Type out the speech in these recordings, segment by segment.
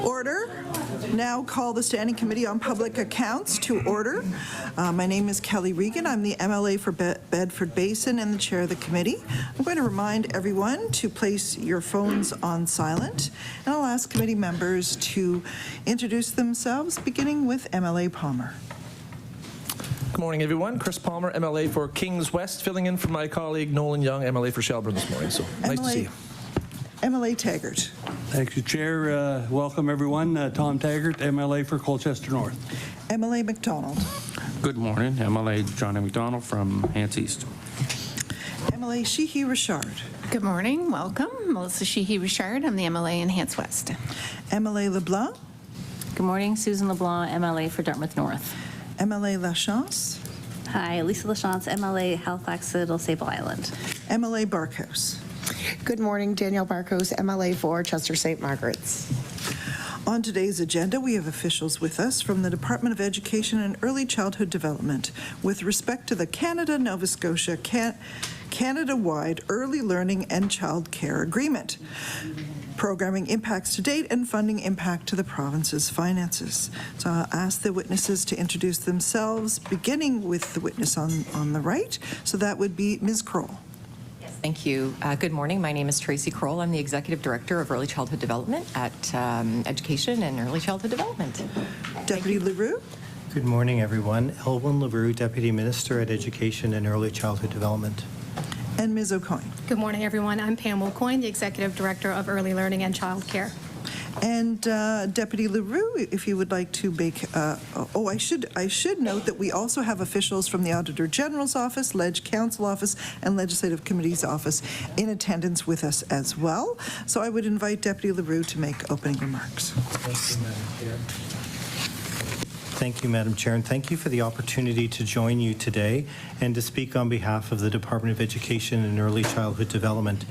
Order. Now call the Standing Committee on Public Accounts to order. My name is Kelly Regan. I'm the MLA for Bedford Basin and the chair of the committee. I'm going to remind everyone to place your phones on silent, and I'll ask committee members to introduce themselves, beginning with MLA Palmer. Good morning, everyone. Chris Palmer, MLA for Kings West, filling in for my colleague Nolan Young, MLA for Shelburne this morning. So nice to see you. MLA Taggart. Thank you, Chair. Welcome, everyone. Tom Taggart, MLA for Colchester North. MLA McDonald. Good morning. MLA Johnny McDonald from Hants East. MLA Sheehy Richard. Good morning. Welcome. Melissa Sheehy Richard. I'm the MLA in Hants West. MLA LeBlanc. Good morning. Susan LeBlanc, MLA for Dartmouth North. MLA Lachance. Hi, Lisa Lachance, MLA Halifax Little Sable Island. MLA Barkhouse. Good morning, Danielle Barkos, MLA for Chester St. Margaret's. On today's agenda, we have officials with us from the Department of Education and Early Childhood Development with respect to the Canada-Nova Scotia Canada-wide Early Learning and Child Care Agreement, programming impacts to date and funding impact to the province's finances. So I'll ask the witnesses to introduce themselves, beginning with the witness on the right. So that would be Ms. Crowell. Thank you. Good morning. My name is Tracy Crowell. I'm the Executive Director of Early Childhood Development at Education and Early Childhood Development. Deputy LeRoux. Good morning, everyone. Elwin, LeRoux, Deputy Minister at Education and Early Childhood Development. And Ms. Aucoin. Good morning, everyone. I'm Pam Aucoin, the Executive Director of Early Learning and Child Care. And Deputy LeRoux, if you would like to make, I should note that we also have officials from the Auditor General's Office, Leg Council Office, and Legislative Committee's Office in attendance with us as well. So I would invite Deputy LeRoux to make opening remarks. Thank you, Madam Chair, and thank you for the opportunity to join you today and to speak on behalf of the Department of Education and Early Childhood Development.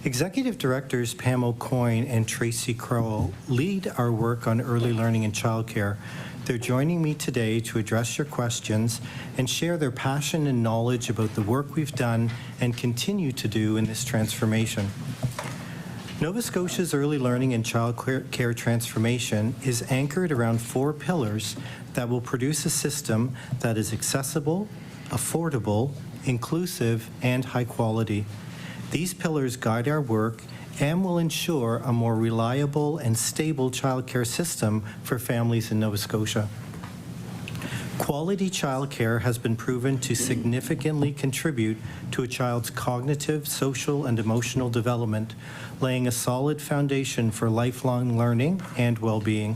Executive Directors Pam Aucoin and Tracy Crowell lead our work on early learning and childcare. They're joining me today to address your questions and share their passion and knowledge about the work we've done and continue to do in this transformation. Nova Scotia's early learning and child care transformation is anchored around 4 pillars that will produce a system that is accessible, affordable, inclusive, and high quality. These pillars guide our work and will ensure a more reliable and stable childcare system for families in Nova Scotia. Quality childcare has been proven to significantly contribute to a child's cognitive, social, and emotional development, laying a solid foundation for lifelong learning and well-being.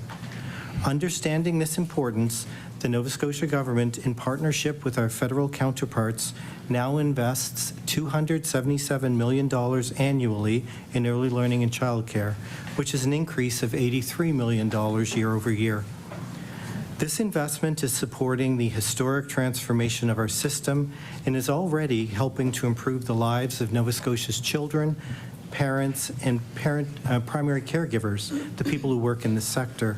Understanding this importance, the Nova Scotia government, in partnership with our federal counterparts, now invests $277 million annually in early learning and childcare, which is an increase of $83 million year over year. This investment is supporting the historic transformation of our system and is already helping to improve the lives of Nova Scotia's children, parents, and primary caregivers, the people who work in this sector.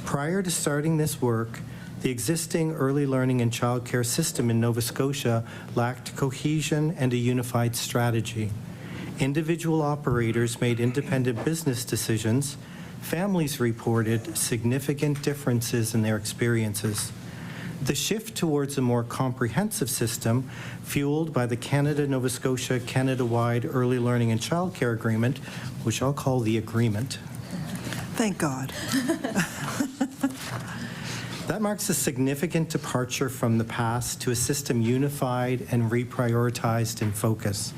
Prior to starting this work, the existing early learning and childcare system in Nova Scotia lacked cohesion and a unified strategy. Individual operators made independent business decisions. Families reported significant differences in their experiences. The shift towards a more comprehensive system, fueled by the Canada-Nova Scotia Canada-wide Early Learning and Childcare Agreement, which I'll call the Agreement. Thank God. That marks a significant departure from the past to a system unified and reprioritized in focus.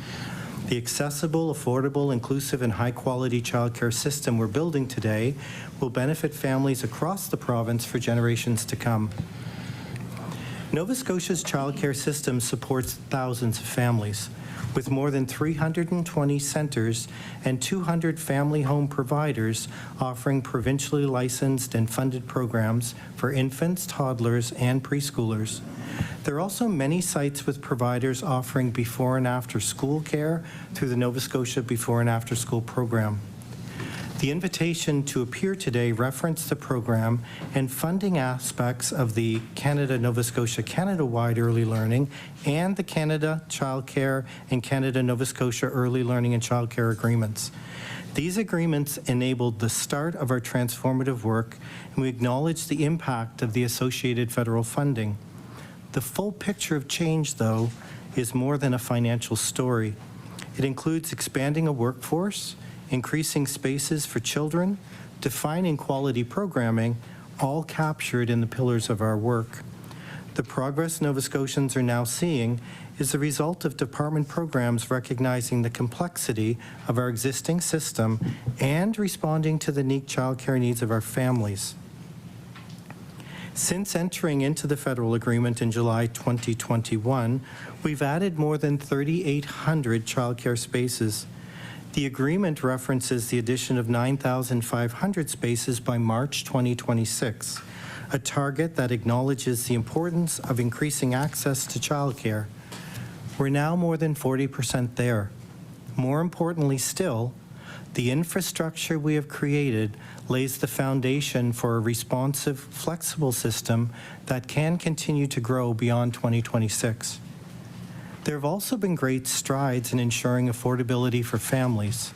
The accessible, affordable, inclusive, and high-quality childcare system we're building today will benefit families across the province for generations to come. Nova Scotia's childcare system supports thousands of families, with more than 320 centres and 200 family home providers offering provincially licensed and funded programs for infants, toddlers, and preschoolers. There are also many sites with providers offering before and after school care through the Nova Scotia Before and After School program. The invitation to appear today referenced the program and funding aspects of the Canada-Nova Scotia Canada-wide Early Learning and the Canada Child Care and Canada-Nova Scotia Early Learning and Child Care Agreements. These agreements enabled the start of our transformative work, and we acknowledge the impact of the associated federal funding. The full picture of change, though, is more than a financial story. It includes expanding a workforce, increasing spaces for children, defining quality programming, all captured in the pillars of our work. The progress Nova Scotians are now seeing is the result of department programs recognizing the complexity of our existing system and responding to the unique childcare needs of our families. Since entering into the federal agreement in July 2021, we've added more than 3,800 childcare spaces. The agreement references the addition of 9,500 spaces by March 2026, a target that acknowledges the importance of increasing access to childcare. We're now more than 40% there. More importantly still, the infrastructure we have created lays the foundation for a responsive, flexible system that can continue to grow beyond 2026. There have also been great strides in ensuring affordability for families.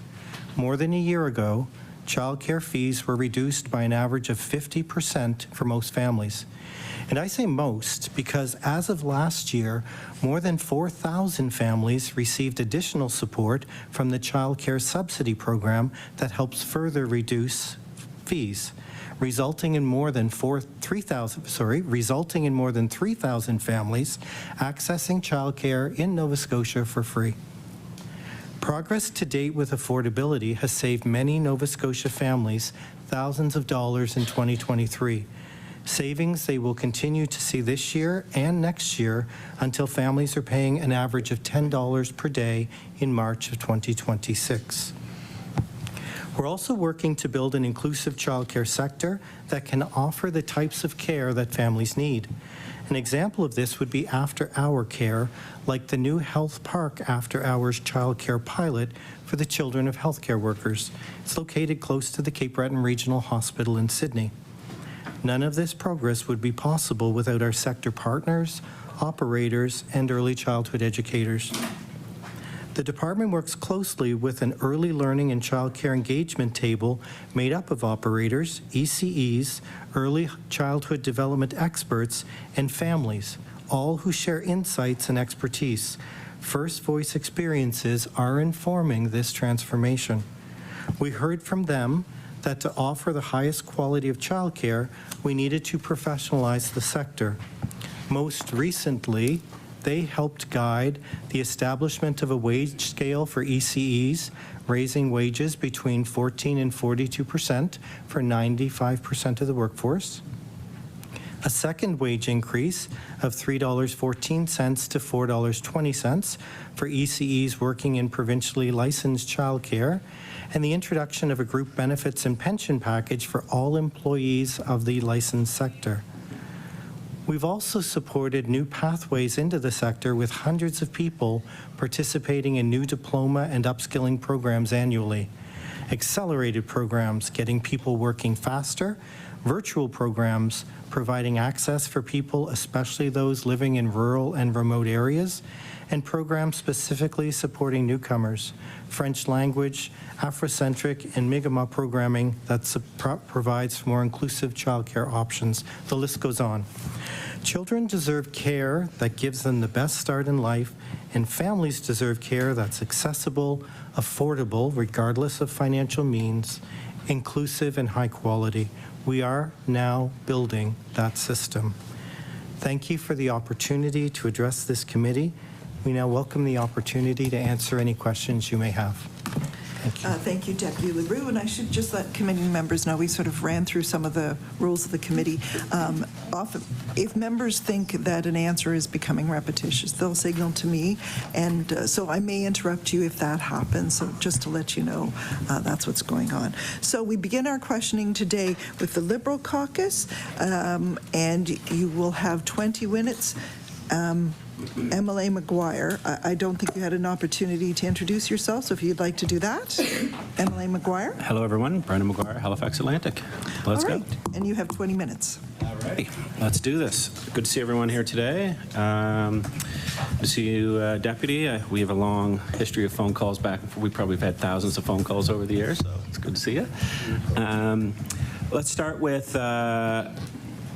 More than a year ago, childcare fees were reduced by an average of 50% for most families. And I say most because as of last year, more than 4,000 families received additional support from the Child Care Subsidy Program that helps further reduce fees, resulting in more than 3,000 families accessing childcare in Nova Scotia for free. Progress to date with affordability has saved many Nova Scotia families thousands of dollars in 2023. Savings they will continue to see this year and next year until families are paying an average of $10 per day in March of 2026. We're also working to build an inclusive childcare sector that can offer the types of care that families need. An example of this would be after-hour care, like the new Health Park after-hours childcare pilot for the children of healthcare workers. It's located close to the Cape Breton Regional Hospital in Sydney. None of this progress would be possible without our sector partners, operators, and early childhood educators. The department works closely with an early learning and childcare engagement table made up of operators, ECEs, early childhood development experts, and families, all who share insights and expertise. First voice experiences are informing this transformation. We heard from them that to offer the highest quality of childcare, we needed to professionalize the sector. Most recently, they helped guide the establishment of a wage scale for ECEs, raising wages between 14% and 42% for 95% of the workforce. A second wage increase of $3.14 to $4.20 for ECEs working in provincially licensed childcare, and the introduction of a group benefits and pension package for all employees of the licensed sector. We've also supported new pathways into the sector with hundreds of people participating in new diploma and upskilling programs annually. Accelerated programs getting people working faster, virtual programs providing access for people, especially those living in rural and remote areas, and programs specifically supporting newcomers, French language, Afrocentric, and Mi'kmaq programming that provides more inclusive childcare options. The list goes on. Children deserve care that gives them the best start in life, and families deserve care that's accessible, affordable, regardless of financial means, inclusive, and high quality. We are now building that system. Thank you for the opportunity to address this committee. We now welcome the opportunity to answer any questions you may have. Thank you. Thank you, Deputy LeRoux. And I should just let committee members know we sort of ran through some of the rules of the committee. Often, if members think that an answer is becoming repetitious, they'll signal to me, and so I may interrupt you if that happens. So just to let you know, that's what's going on. So we begin our questioning today with the Liberal Caucus, and you will have 20 minutes MLA McGuire, I don't think you had an opportunity to introduce yourself, so if you'd like to do that. MLA McGuire. Hello, everyone. Brendan McGuire, Halifax Atlantic. Let's All right. go. And you have 20 minutes. All righty. Let's do this. Good to see everyone here today. Good to see you, Deputy. We have a long history of phone calls back and forth. We probably have had thousands of phone calls over the years, so it's good to see you. Let's start with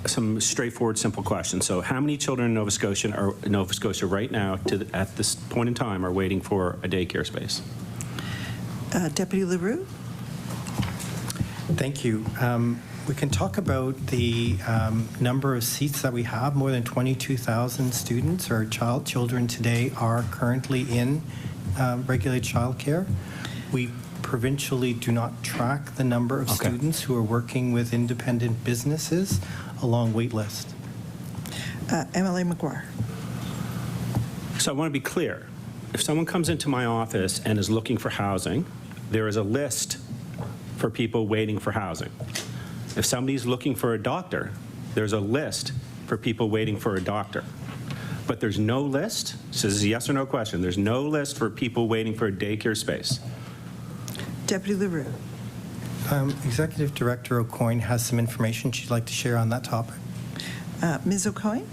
some straightforward, simple questions. So how many children in Nova Scotia right now, at this point in time, are waiting for a daycare space? Deputy LeRoux. Thank you. We can talk about the number of seats that we have. More than 22,000 students or children today are currently in regulated childcare. We provincially do not track the number of students who are working with independent businesses along wait list. MLA McGuire. So I want to be clear. If someone comes into my office and is looking for housing, there is a list for people waiting for housing. If somebody's looking for a doctor, there's a list for people waiting for a doctor. But there's no list, so this is a yes or no question, there's no list for people waiting for a daycare space. Deputy LeRoux. Executive Director Aucoin has some information she'd like to share on that topic. Ms. Aucoin.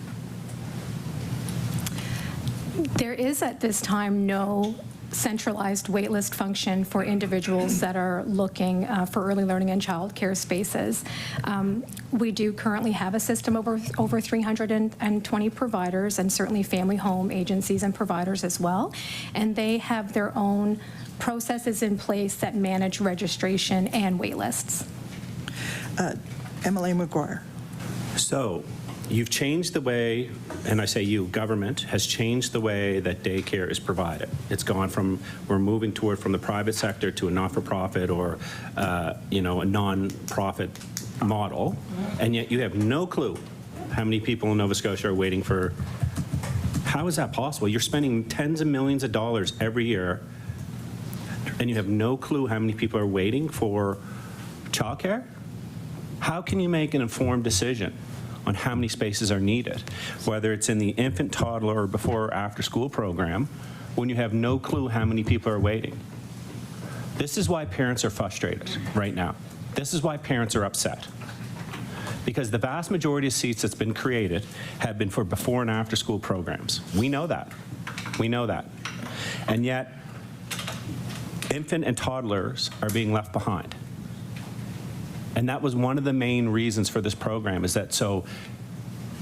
There is at this time no centralized waitlist function for individuals that are looking for early learning and childcare spaces. We do currently have a system over 320 providers, and certainly family home agencies and providers as well, and they have their own processes in place that manage registration and waitlists. MLA McGuire. So you've changed the way, and I say you, government has changed the way that daycare is provided. It's gone from, we're moving toward from the private sector to a not-for-profit or, a non-profit model, and yet you have no clue how many people in Nova Scotia are waiting for. How is that possible? You're spending tens of millions of dollars every year, and you have no clue how many people are waiting for childcare? How can you make an informed decision on how many spaces are needed, whether it's in the infant, toddler, or before or after school program, when you have no clue how many people are waiting? This is why parents are frustrated right now. This is why parents are upset. Because the vast majority of seats that's been created have been for before and after school programs. We know that. We know that. And yet, infant and toddlers are being left behind. And that was one of the main reasons for this program, is that so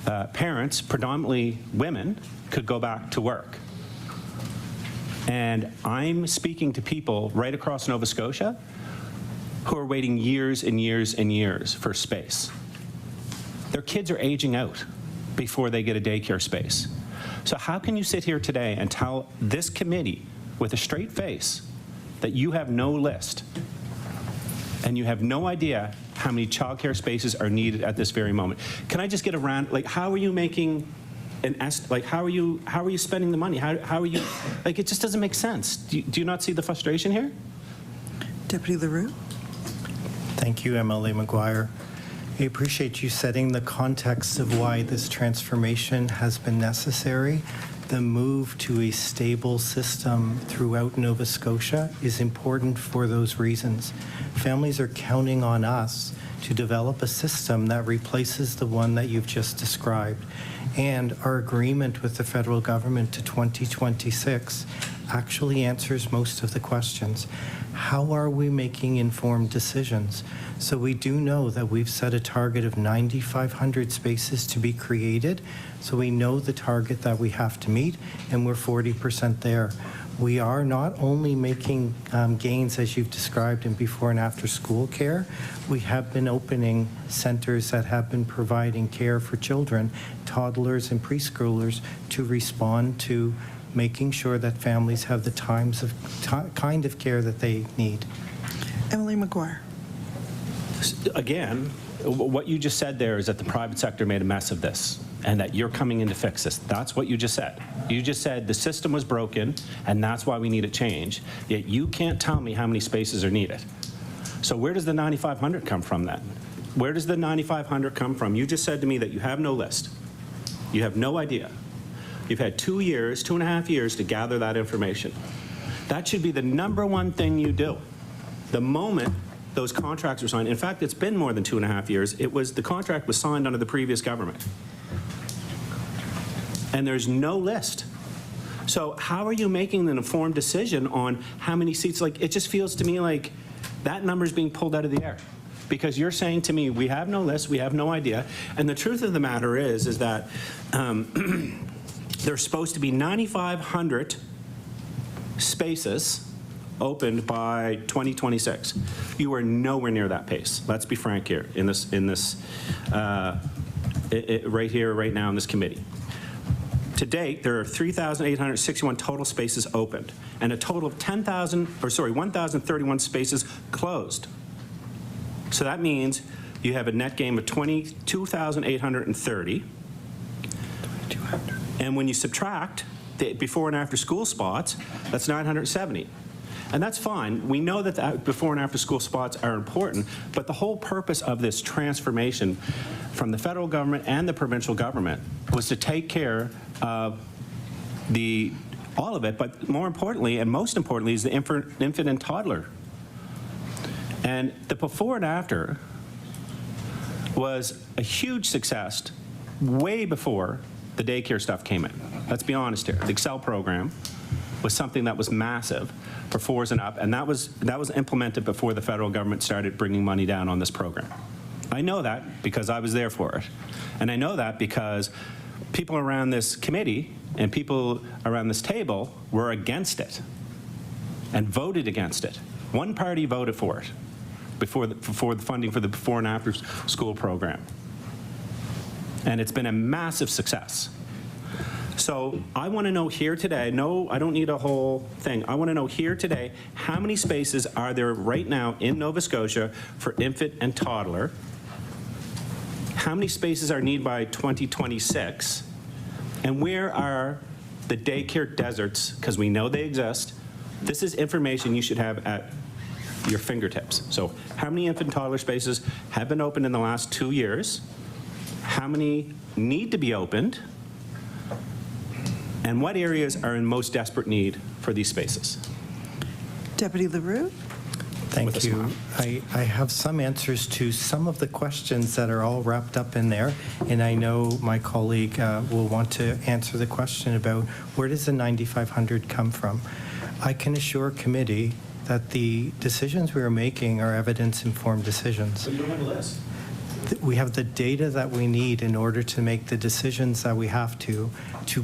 parents, predominantly women, could go back to work. And I'm speaking to people right across Nova Scotia who are waiting years and years and years for space. Their kids are aging out before they get a daycare space. So how can you sit here today and tell this committee with a straight face that you have no list and you have no idea how many childcare spaces are needed at this very moment? Can I just get around, like, how are you making an how are you spending the money? How are you, like, it just doesn't make sense. Do you not see the frustration here? Deputy LeRoux. Thank you, MLA McGuire. I appreciate you setting the context of why this transformation has been necessary. The move to a stable system throughout Nova Scotia is important for those reasons. Families are counting on us to develop a system that replaces the one that you've just described. And our agreement with the federal government to 2026 actually answers most of the questions. How are we making informed decisions? So we do know that we've set a target of 9,500 spaces to be created. So we know the target that we have to meet, and we're 40% there. We are not only making gains, as you've described, in before and after school care. We have been opening centers that have been providing care for children, toddlers and preschoolers, to respond to making sure that families have the kind of care that they need. Emily McGuire. Again, what you just said there is that the private sector made a mess of this and that you're coming in to fix this. That's what you just said. You just said the system was broken and that's why we need a change, yet you can't tell me how many spaces are needed. So where does the 9,500 come from then? Where does the 9,500 come from? You just said to me that you have no list. You have no idea. You've had 2 years, 2.5 years to gather that information. That should be the #1 thing you do. The moment those contracts were signed, in fact, it's been more than 2.5 years, the contract was signed under the previous government. And there's no list. So how are you making an informed decision on how many seats? Like, it just feels to me like that number is being pulled out of the air. Because you're saying to me, we have no list, we have no idea. And the truth of the matter is that there's supposed to be 9,500 spaces opened by 2026. You are nowhere near that pace. Let's be frank here right here, right now in this committee. To date, there are 3,861 total spaces opened, and a total of 1,031 spaces closed. So that means you have a net gain of 22,830. And when you subtract the before and after school spots, that's 970. And that's fine. We know that the before and after school spots are important, but the whole purpose of this transformation from the federal government and the provincial government was to take care of all of it, but more importantly, and most importantly, is the infant and toddler. And the before and after was a huge success way before the daycare stuff came in. Let's be honest here. The Excel program was something that was massive for 4s and up, and that was implemented before the federal government started bringing money down on this program. I know that because I was there for it. And I know that because people around this committee and people around this table were against it and voted against it. One party voted for it before the funding for the before and after school program. And it's been a massive success. So I want to know here today, no, I don't need a whole thing. I want to know here today, how many spaces are there right now in Nova Scotia for infant and toddler? How many spaces are needed by 2026? And where are the daycare deserts? Because we know they exist. This is information you should have at your fingertips. So how many infant and toddler spaces have been opened in the last 2 years? How many need to be opened? And what areas are in most desperate need for these spaces? Deputy LeRoux? Thank you. I have some answers to some of the questions that are all wrapped up in there, and I know my colleague will want to answer the question about where does the 9,500 come from. I can assure committee that the decisions we are making are evidence-informed decisions. But you don't have a list. We have the data that we need in order to make the decisions that we have to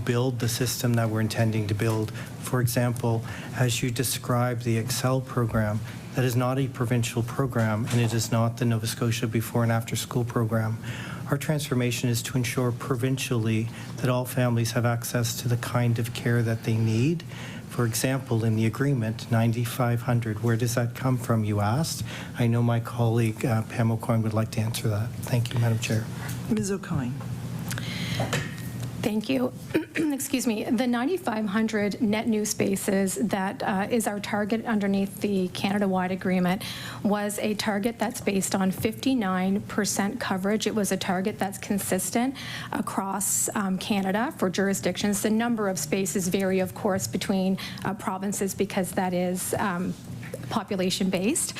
build the system that we're intending to build. For example, as you described the Excel program, that is not a provincial program, and it is not the Nova Scotia before and after school program. Our transformation is to ensure provincially that all families have access to the kind of care that they need. For example, in the agreement, 9,500, where does that come from, you asked? I know my colleague, Pam Aucoin, would like to answer that. Thank you, Madam Chair. Ms. Aucoin. Thank you. Excuse me. The 9,500 net new spaces that is our target underneath the Canada-wide agreement was a target that's based on 59% coverage. It was a target that's consistent across Canada for jurisdictions. The number of spaces vary, of course, between provinces because that is population-based.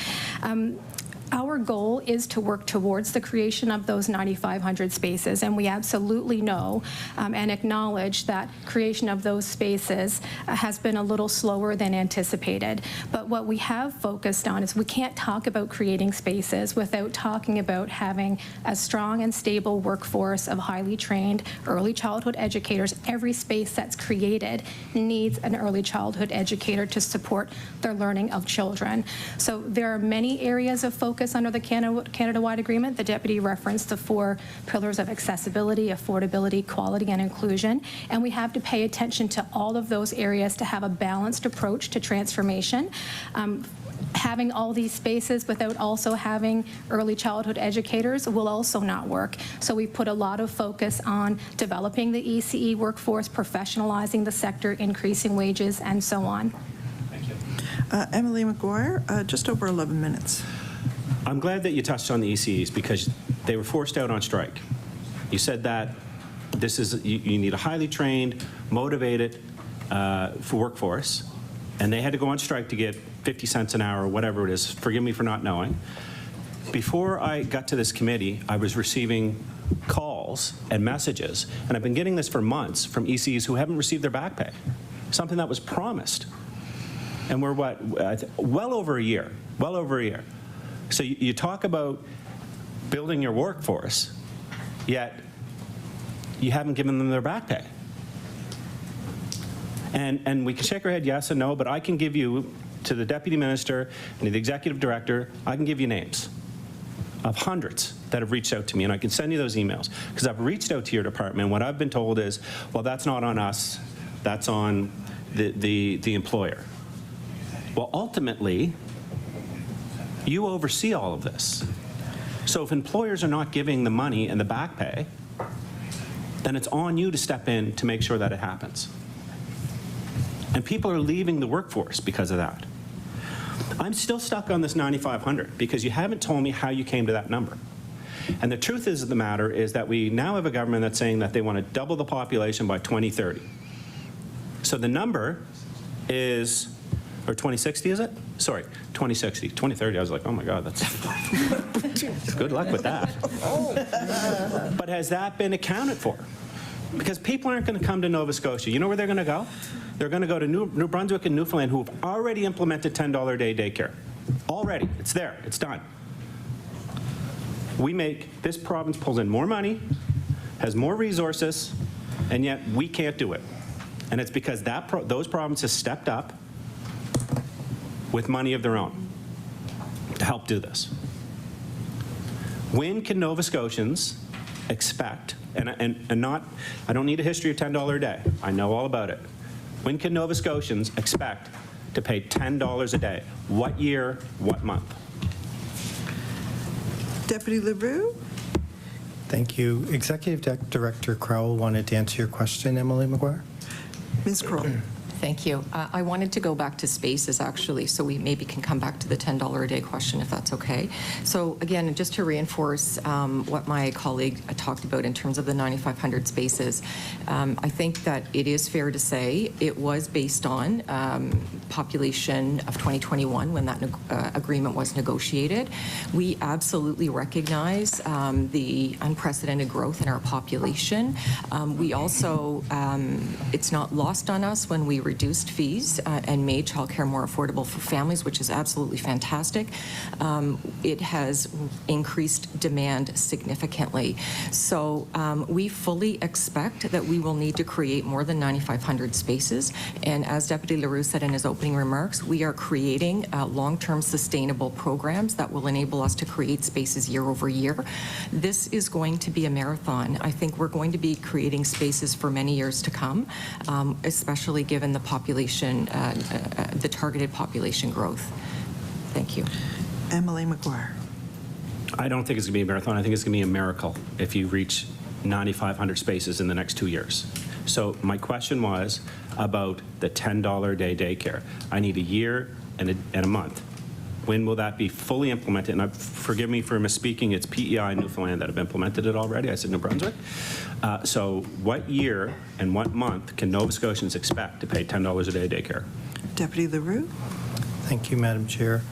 Our goal is to work towards the creation of those 9,500 spaces, and we absolutely know and acknowledge that creation of those spaces has been a little slower than anticipated. But what we have focused on is we can't talk about creating spaces without talking about having a strong and stable workforce of highly trained early childhood educators. Every space that's created needs an early childhood educator to support their learning of children. So there are many areas of focus under the Canada-wide agreement. The deputy referenced the 4 pillars of accessibility, affordability, quality, and inclusion. And we have to pay attention to all of those areas to have a balanced approach to transformation. Having all these spaces without also having early childhood educators will also not work. So we put a lot of focus on developing the ECE workforce, professionalizing the sector, increasing wages, and so on. Thank you. Emily McGuire, just over 11 minutes. I'm glad that you touched on the ECEs because they were forced out on strike. You said that this is you need a highly trained motivated workforce, and they had to go on strike to get 50 cents an hour or whatever it is. Forgive me for not knowing. Before I got to this committee, I was receiving calls and messages, and I've been getting this for months from ECs who haven't received their back pay, something that was promised. And we're what, well over a year. So you talk about building your workforce, yet you haven't given them their back pay. And we can shake our head yes and no, but I can give you, to the Deputy Minister and to the Executive Director, I can give you names of hundreds that have reached out to me, and I can send you those emails, because I've reached out to your department, and what I've been told is, well, that's not on us, that's on the employer. Well, ultimately, you oversee all of this. So if employers are not giving the money and the back pay, then it's on you to step in to make sure that it happens. And people are leaving the workforce because of that. I'm still stuck on this 9,500 because you haven't told me how you came to that number. And the truth of the matter is that we now have a government that's saying that they want to double the population by 2030. So the number is, or 2060 is it? Sorry, 2060. 2030, I was like, oh my God, that's, good luck with that. But has that been accounted for? Because people aren't going to come to Nova Scotia. You know where they're going to go? They're going to go to New Brunswick and Newfoundland, who have already implemented $10 a day daycare. Already. It's there. It's done. This province pulls in more money, has more resources, and yet we can't do it. And it's because those provinces stepped up with money of their own to help do this. When can Nova Scotians expect, and not, I don't need a history of $10 a day. I know all about it. When can Nova Scotians expect to pay $10 a day? What year, what month? Deputy LeRoux? Thank you. Executive Director Crowell wanted to answer your question, Emily McGuire. Ms. Crowell. Thank you. I wanted to go back to spaces, actually, so we maybe can come back to the $10 a day question, if that's okay. So again, just to reinforce what my colleague talked about in terms of the 9,500 spaces, I think that it is fair to say it was based on population of 2021 when that agreement was negotiated. We absolutely recognize the unprecedented growth in our population. We also, it's not lost on us when we reduced fees and made childcare more affordable for families, which is absolutely fantastic. It has increased demand significantly. So we fully expect that we will need to create more than 9,500 spaces. And as Deputy LeRoux said in his opening remarks, we are creating long-term sustainable programs that will enable us to create spaces year over year. This is going to be a marathon. I think we're going to be creating spaces for many years to come, especially given the population, the targeted population growth. Thank you. Emily McGuire. I don't think it's going to be a marathon. I think it's going to be a miracle if you reach 9,500 spaces in the next 2 years. So my question was about the $10 a day daycare. I need a year and a month. When will that be fully implemented? And forgive me for misspeaking, it's PEI and Newfoundland that have implemented it already. I said New Brunswick. So what year and what month can Nova Scotians expect to pay $10 a day daycare? Deputy LeRoux. Thank you, Madam Chair.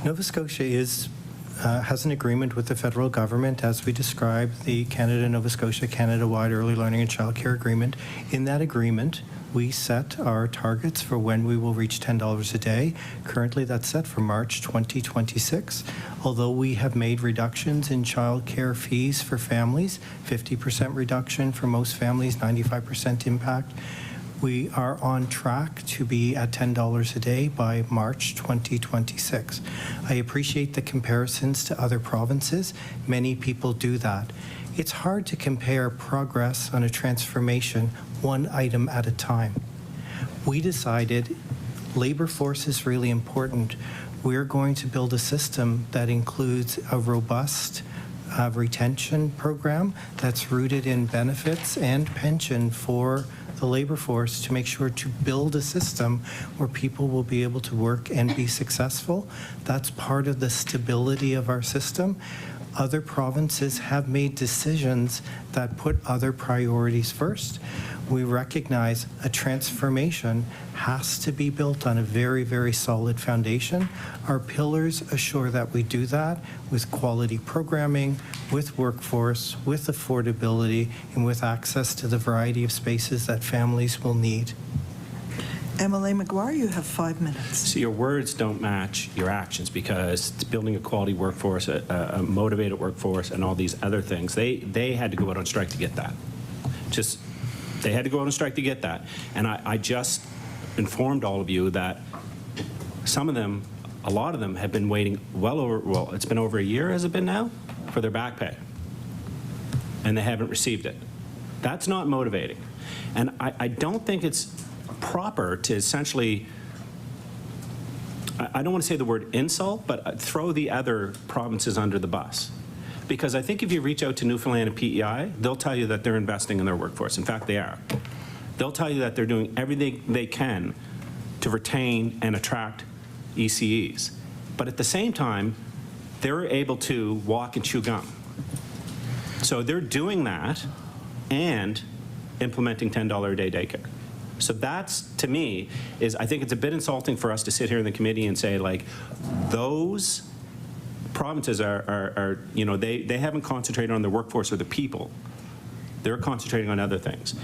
Nova Scotia has an agreement with the federal government, as we described, the Canada-Nova Scotia Canada-wide Early Learning and Childcare Agreement. In that agreement, we set our targets for when we will reach $10 a day. Currently, that's set for March 2026. Although we have made reductions in childcare fees for families, 50% reduction for most families, 95% impact, we are on track to be at $10 a day by March 2026. I appreciate the comparisons to other provinces. Many people do that. It's hard to compare progress on a transformation one item at a time. We decided labor force is really important. We're going to build a system that includes a robust retention program that's rooted in benefits and pension for the labor force to make sure to build a system where people will be able to work and be successful. That's part of the stability of our system. Other provinces have made decisions that put other priorities first. We recognize a transformation has to be built on a very, very solid foundation. Our pillars assure that we do that with quality programming, with workforce, with affordability, and with access to the variety of spaces that families will need. MLA McGuire, you have 5 minutes. So your words don't match your actions, because building a quality workforce, a motivated workforce, and all these other things, they had to go out on strike to get that. They had to go out on strike to get that. And I just informed all of you that some of them, a lot of them, have been waiting well, it's been over a year, has it been now, for their back pay. And they haven't received it. That's not motivating. And I don't think it's proper to essentially, I don't want to say the word insult, but throw the other provinces under the bus. Because I think if you reach out to Newfoundland and PEI, they'll tell you that they're investing in their workforce. In fact, they are. They'll tell you that they're doing everything they can to retain and attract ECEs. But at the same time, they're able to walk and chew gum. So they're doing that and implementing $10 a day daycare. So that's, to me, I think it's a bit insulting for us to sit here in the committee and say, like, those provinces are you know, they haven't concentrated on the workforce or the people. They're concentrating on other things.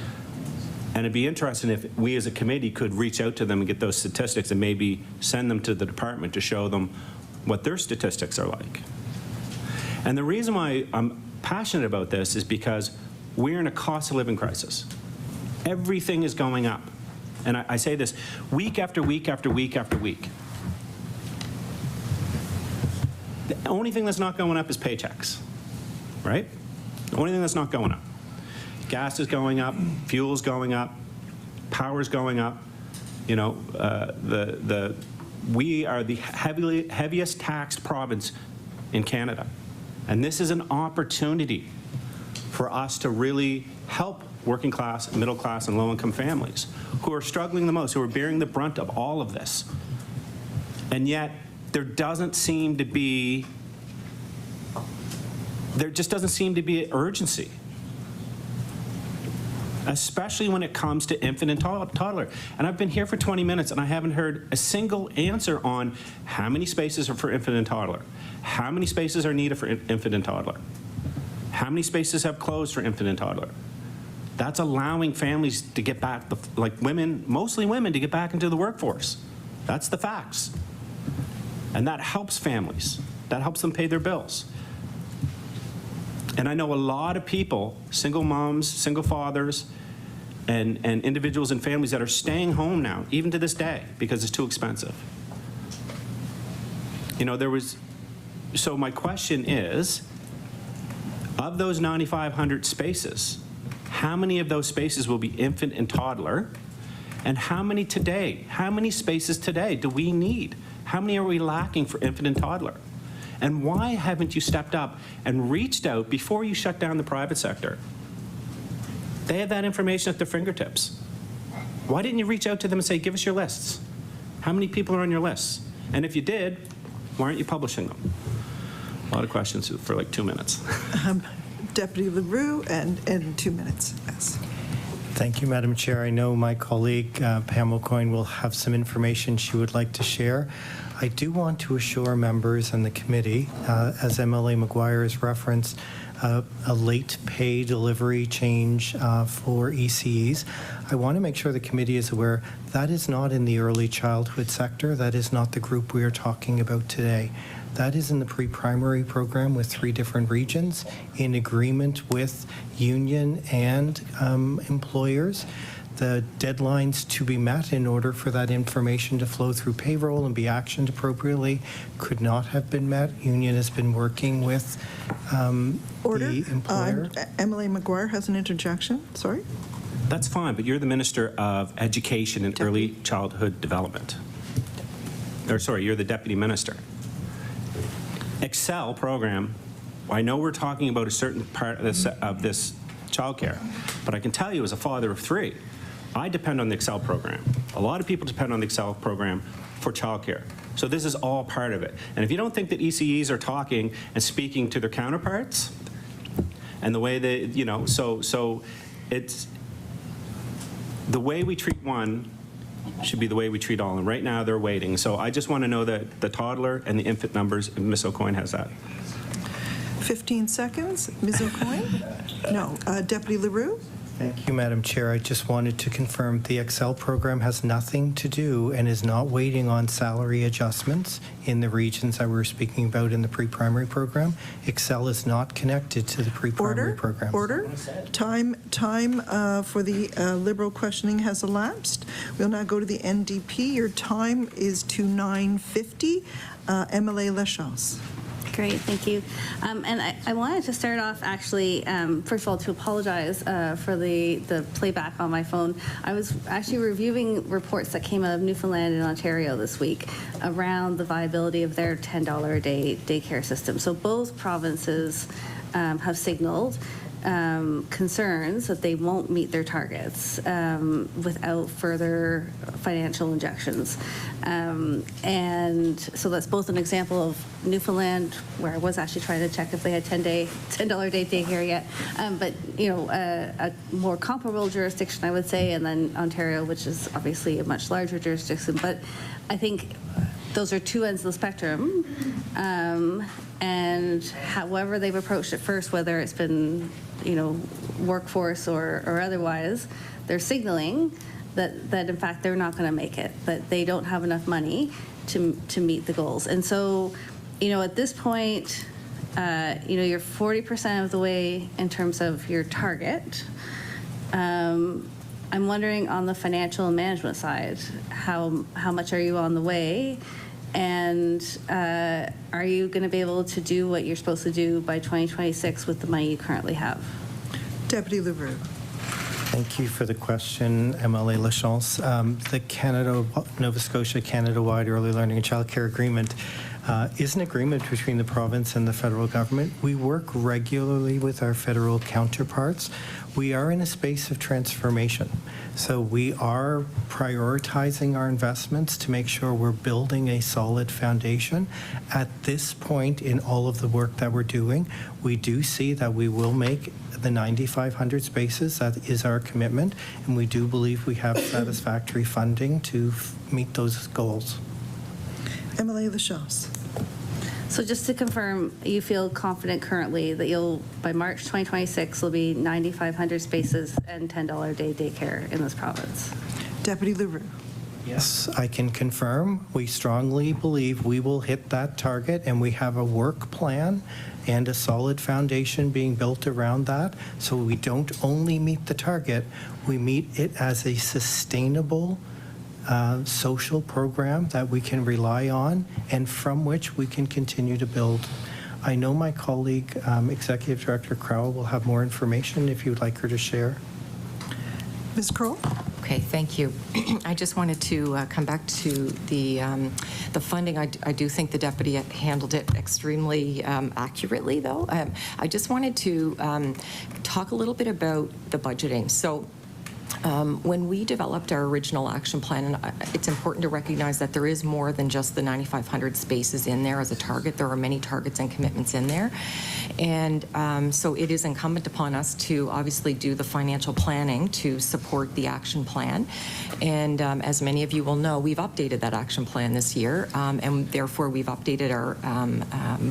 And it'd be interesting if we as a committee could reach out to them and get those statistics and maybe send them to the department to show them what their statistics are like. And the reason why I'm passionate about this is because we're in a cost of living crisis. Everything is going up. And I say this week after week after week after week. The only thing that's not going up is paychecks, right? The only thing that's not going up. Gas is going up, fuel's going up, power's going up. You know, we are the heaviest taxed province in Canada. And this is an opportunity for us to really help working class, middle class, and low-income families who are struggling the most, who are bearing the brunt of all of this. And yet, there just doesn't seem to be urgency, especially when it comes to infant and toddler. And I've been here for 20 minutes and I haven't heard a single answer on how many spaces are for infant and toddler, how many spaces are needed for infant and toddler, how many spaces have closed for infant and toddler. That's allowing families to get back, like women, mostly women, to get back into the workforce. That's the facts. And that helps families. That helps them pay their bills. And I know a lot of people, single moms, single fathers, and individuals and families that are staying home now, even to this day, because it's too expensive. You know, so my question is, of those 9,500 spaces, how many of those spaces will be infant and toddler? And how many today? How many spaces today do we need? How many are we lacking for infant and toddler? And why haven't you stepped up and reached out before you shut down the private sector? They have that information at their fingertips. Why didn't you reach out to them and say, give us your lists? How many people are on your lists? And if you did, why aren't you publishing them? A lot of questions for like 2 minutes. Deputy LeRoux, and 2 minutes. Yes. Thank you, Madam Chair. I know my colleague, Pam Aucoin, will have some information she would like to share. I do want to assure members and the committee, as MLA McGuire has referenced, a late pay delivery change for ECEs. I want to make sure the committee is aware that is not in the early childhood sector. That is not the group we are talking about today. That is in the pre-primary program with 3 different regions in agreement with union and employers. The deadlines to be met in order for that information to flow through payroll and be actioned appropriately could not have been met. Union has been working with the employer. Emily McGuire has an interjection. Sorry. That's fine, but you're the Minister of Education and Early Childhood Development. Or sorry, you're the Deputy Minister. Excel program, I know we're talking about a certain part of this childcare, but I can tell you as a father of 3, I depend on the Excel program. A lot of people depend on the Excel program for childcare. So this is all part of it. And if you don't think that ECEs are talking and speaking to their counterparts, and the way they, you know, so it's, the way we treat one should be the way we treat all. And right now, they're waiting. So I just want to know that the toddler and the infant numbers, Ms. Aucoin has that. 15 seconds. Ms. Aucoin? No. Deputy LeRoux? Thank you, Madam Chair. I just wanted to confirm the Excel program has nothing to do and is not waiting on salary adjustments in the regions that we were speaking about in the pre-primary program. Excel is not connected to the pre-primary program. Order. Time for the Liberal questioning has elapsed. We'll now go to the NDP. Your time is to 9:50. MLA Lachance. Great, thank you. And I wanted to start off actually, first of all, to apologize for the playback on my phone. I was actually reviewing reports that came out of Newfoundland and Ontario this week around the viability of their $10 a day daycare system. So both provinces have signaled concerns that they won't meet their targets without further financial injections. And so that's both an example of Newfoundland, where I was actually trying to check if they had $10 a day daycare yet, but a more comparable jurisdiction, I would say, and then Ontario, which is obviously a much larger jurisdiction. But I think those are two ends of the spectrum. And however they've approached it first, whether it's been, workforce or otherwise, they're signaling that in fact they're not going to make it, that they don't have enough money to meet the goals. And so, at this point, you're 40% of the way in terms of your target. I'm wondering on the financial and management side, how much are you on the way? And are you going to be able to do what you're supposed to do by 2026 with the money you currently have? Deputy LeRoux. Thank you for the question, MLA Lachance. The Nova Scotia Canada-wide Early Learning and Childcare Agreement is an agreement between the province and the federal government. We work regularly with our federal counterparts. We are in a space of transformation. So we are prioritizing our investments to make sure we're building a solid foundation. At this point in all of the work that we're doing, we do see that we will make the 9,500 spaces. That is our commitment, and we do believe we have satisfactory funding to meet those goals. MLA Lachance. So just to confirm, you feel confident currently that by March 2026, there'll be 9,500 spaces and $10 a day daycare in this province? Deputy LeRoux. Yes, I can confirm. We strongly believe we will hit that target, and we have a work plan and a solid foundation being built around that. So we don't only meet the target, we meet it as a sustainable social program that we can rely on and from which we can continue to build. I know my colleague, Executive Director Crowell, will have more information if you'd like her to share. Ms. Crowell? Okay, thank you. I just wanted to come back to the funding. I do think the deputy handled it extremely accurately, though. I just wanted to talk a little bit about the budgeting. So when we developed our original action plan, and it's important to recognize that there is more than just the 9,500 spaces in there as a target. There are many targets and commitments in there. And so it is incumbent upon us to obviously do the financial planning to support the action plan. And as many of you will know, we've updated that action plan this year, and therefore we've updated our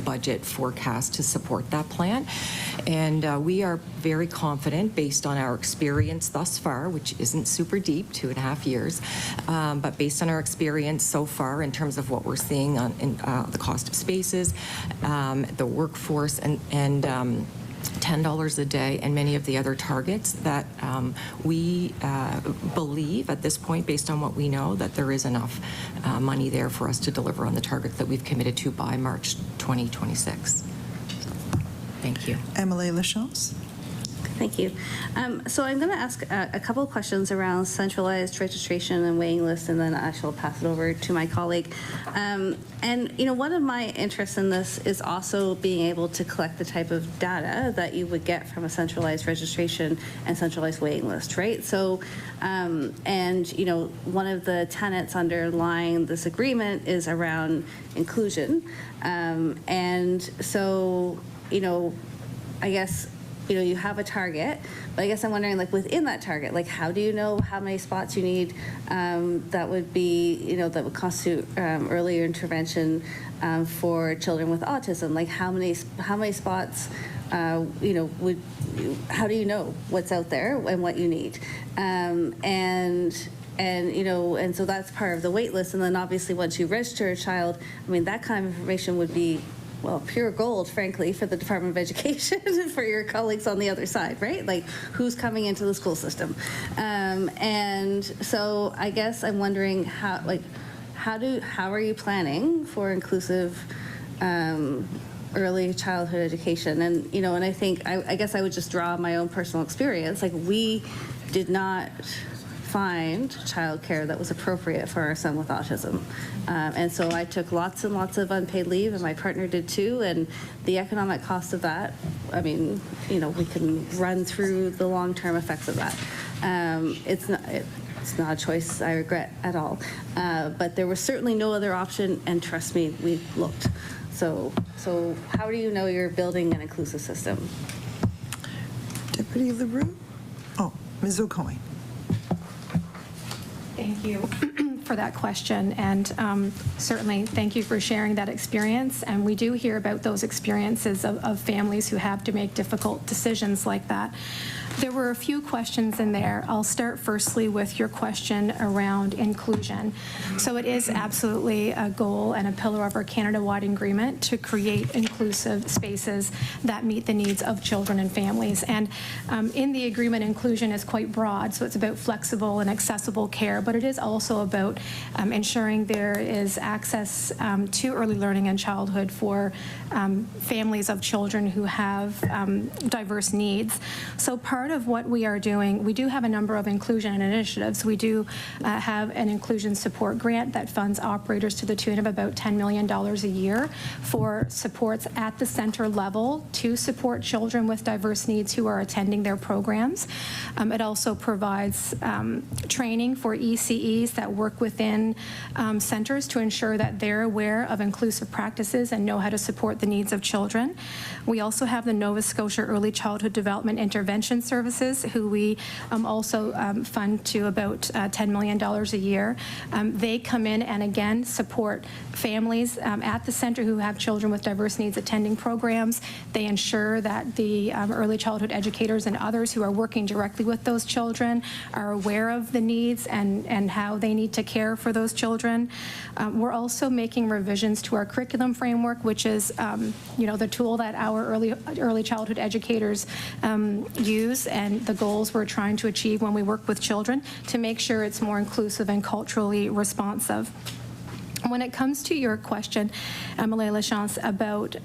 budget forecast to support that plan. And we are very confident, based on our experience thus far, which isn't super deep, 2.5 years, but based on our experience so far in terms of what we're seeing in the cost of spaces, the workforce, and $10 a day, and many of the other targets, that we believe at this point, based on what we know, that there is enough money there for us to deliver on the targets that we've committed to by March 2026. Thank you. MLA Lachance. Thank you. So I'm going to ask a couple of questions around centralized registration and waiting lists, and then I shall pass it over to my colleague. And one of my interests in this is also being able to collect the type of data that you would get from a centralized registration and centralized waiting list, right? So, one of the tenets underlying this agreement is around inclusion. And so, I guess you have a target, but I guess I'm wondering, like, within that target, like, how do you know how many spots you need that would be, that would constitute earlier intervention for children with autism? Like, how many spots, how do you know what's out there and what you need? And so that's part of the wait list. And then obviously once you register a child, I mean, that kind of information would be, well, pure gold, frankly, for the Department of Education and for your colleagues on the other side, right? Like, who's coming into the school system? And so I guess I'm wondering how are you planning for inclusive early childhood education? And, and I think, I guess I would just draw my own personal experience. Like, we did not find childcare that was appropriate for our son with autism. And so I took lots and lots of unpaid leave, and my partner did too, and the economic cost of that, I mean, we can run through the long-term effects of that. It's not a choice I regret at all. But there was certainly no other option, and trust me, we looked. So how do you know you're building an inclusive system? Deputy LeRoux? Oh, Ms. Aucoin. Thank you for that question, and certainly thank you for sharing that experience. And we do hear about those experiences of families who have to make difficult decisions like that. There were a few questions in there. I'll start firstly with your question around inclusion. So it is absolutely a goal and a pillar of our Canada-wide agreement to create inclusive spaces that meet the needs of children and families. And in the agreement, inclusion is quite broad, so it's about flexible and accessible care, but it is also about ensuring there is access to early learning and childhood for families of children who have diverse needs. So part of what we are doing, we do have a number of inclusion initiatives. We do have an inclusion support grant that funds operators to the tune of about $10 million a year for supports at the center level to support children with diverse needs who are attending their programs. It also provides training for ECEs that work within centers to ensure that they're aware of inclusive practices and know how to support the needs of children. We also have the Nova Scotia Early Childhood Development Intervention Services, who we also fund to about $10 million a year. They come in and again support families at the center who have children with diverse needs attending programs. They ensure that the early childhood educators and others who are working directly with those children are aware of the needs and how they need to care for those children. We're also making revisions to our curriculum framework, which is the tool that our early childhood educators use, and the goals we're trying to achieve when we work with children to make sure it's more inclusive and culturally responsive. When it comes to your question, Emily Lachance, about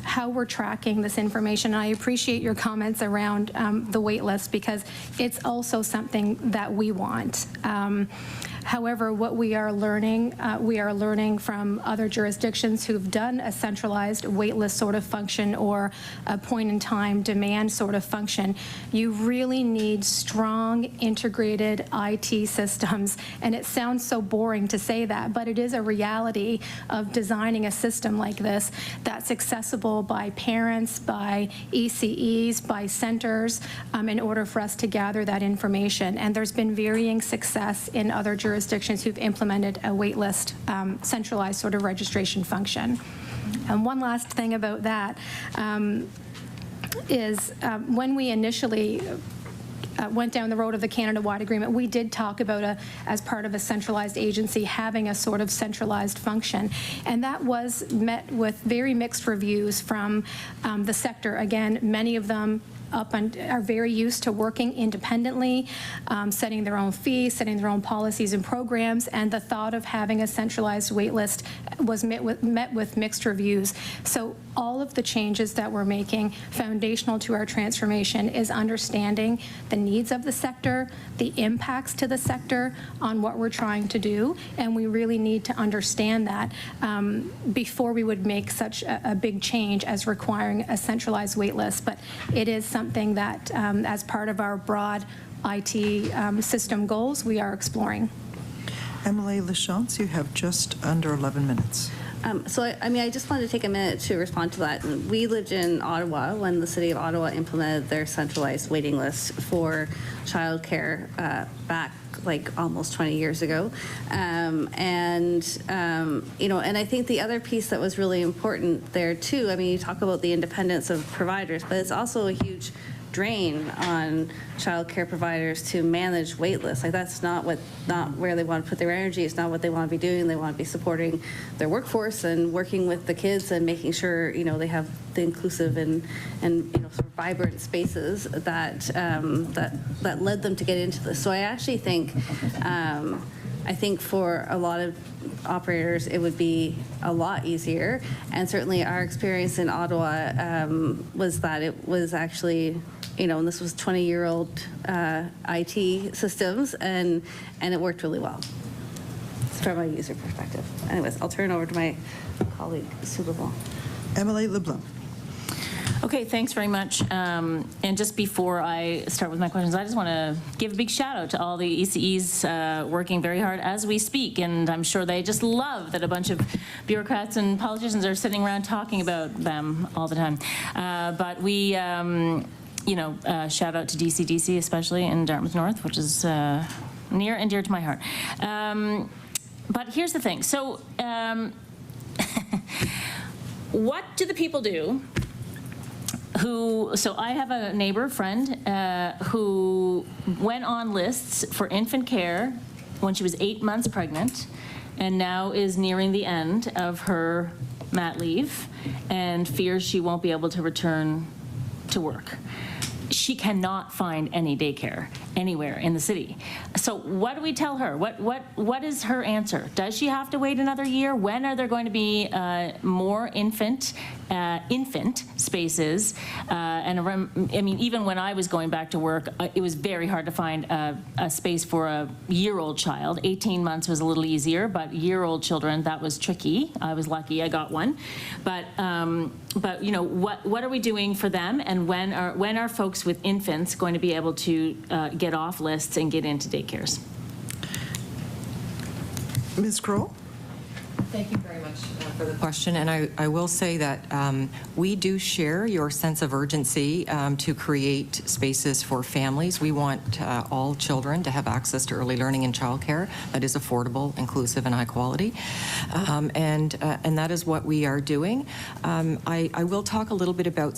how we're tracking this information, I appreciate your comments around the wait list, because it's also something that we want. However, what we are learning from other jurisdictions who've done a centralized waitlist sort of function or a point-in-time demand sort of function. You really need strong, integrated IT systems, and it sounds so boring to say that, but it is a reality of designing a system like this that's accessible by parents, by ECEs, by centers, in order for us to gather that information. And there's been varying success in other jurisdictions who've implemented a waitlist centralized sort of registration function. And one last thing about that is when we initially went down the road of the Canada-wide agreement, we did talk about, as part of a centralized agency, having a sort of centralized function. And that was met with very mixed reviews from the sector. Again, many of them are very used to working independently, setting their own fees, setting their own policies and programs, and the thought of having a centralized waitlist was met with mixed reviews. So all of the changes that we're making, foundational to our transformation, is understanding the needs of the sector, the impacts to the sector on what we're trying to do, and we really need to understand that before we would make such a big change as requiring a centralized waitlist. But it is something that, as part of our broad IT system goals, we are exploring. Emily Lachance, you have just under 11 minutes. I just wanted to take a minute to respond to that. We lived in Ottawa when the city of Ottawa implemented their centralized waiting list for childcare back like almost 20 years ago. And I think the other piece that was really important there too, I mean, you talk about the independence of providers, but it's also a huge drain on childcare providers to manage wait lists. Like that's not where they want to put their energy. It's not what they want to be doing. They want to be supporting their workforce and working with the kids and making sure they have the inclusive and sort of vibrant spaces that led them to get into this. So I actually think for a lot of operators it would be a lot easier, and certainly our experience in Ottawa was that it was actually and this was 20-year-old IT systems, and it worked really well from a user perspective. Anyways, I'll turn it over to my colleague, Sue LeBlanc. MLA LeBlanc. Okay, thanks very much. And just before I start with my questions, I just want to give a big shout out to all the ECEs working very hard as we speak, and I'm sure they just love that a bunch of bureaucrats and politicians are sitting around talking about them all the time. But we shout out to DCDC, especially in Dartmouth North, which is near and dear to my heart. But here's the thing. So what do the people do so I have a neighbor friend who went on lists for infant care when she was 8 months pregnant and now is nearing the end of her mat leave and fears she won't be able to return to work. She cannot find any daycare anywhere in the city. So what do we tell her? What is her answer? Does she have to wait another year? When are there going to be more infant spaces? Even when I was going back to work, it was very hard to find a space for a year-old child. 18 months was a little easier, but year-old children, that was tricky. I was lucky I got one. But what are we doing for them, and when are folks with infants going to be able to get off lists and get into daycares? Ms. Crowell? Thank you very much for the question, and I will say that we do share your sense of urgency to create spaces for families. We want all children to have access to early learning and childcare that is affordable, inclusive, and high quality, and that is what we are doing. I will talk a little bit about,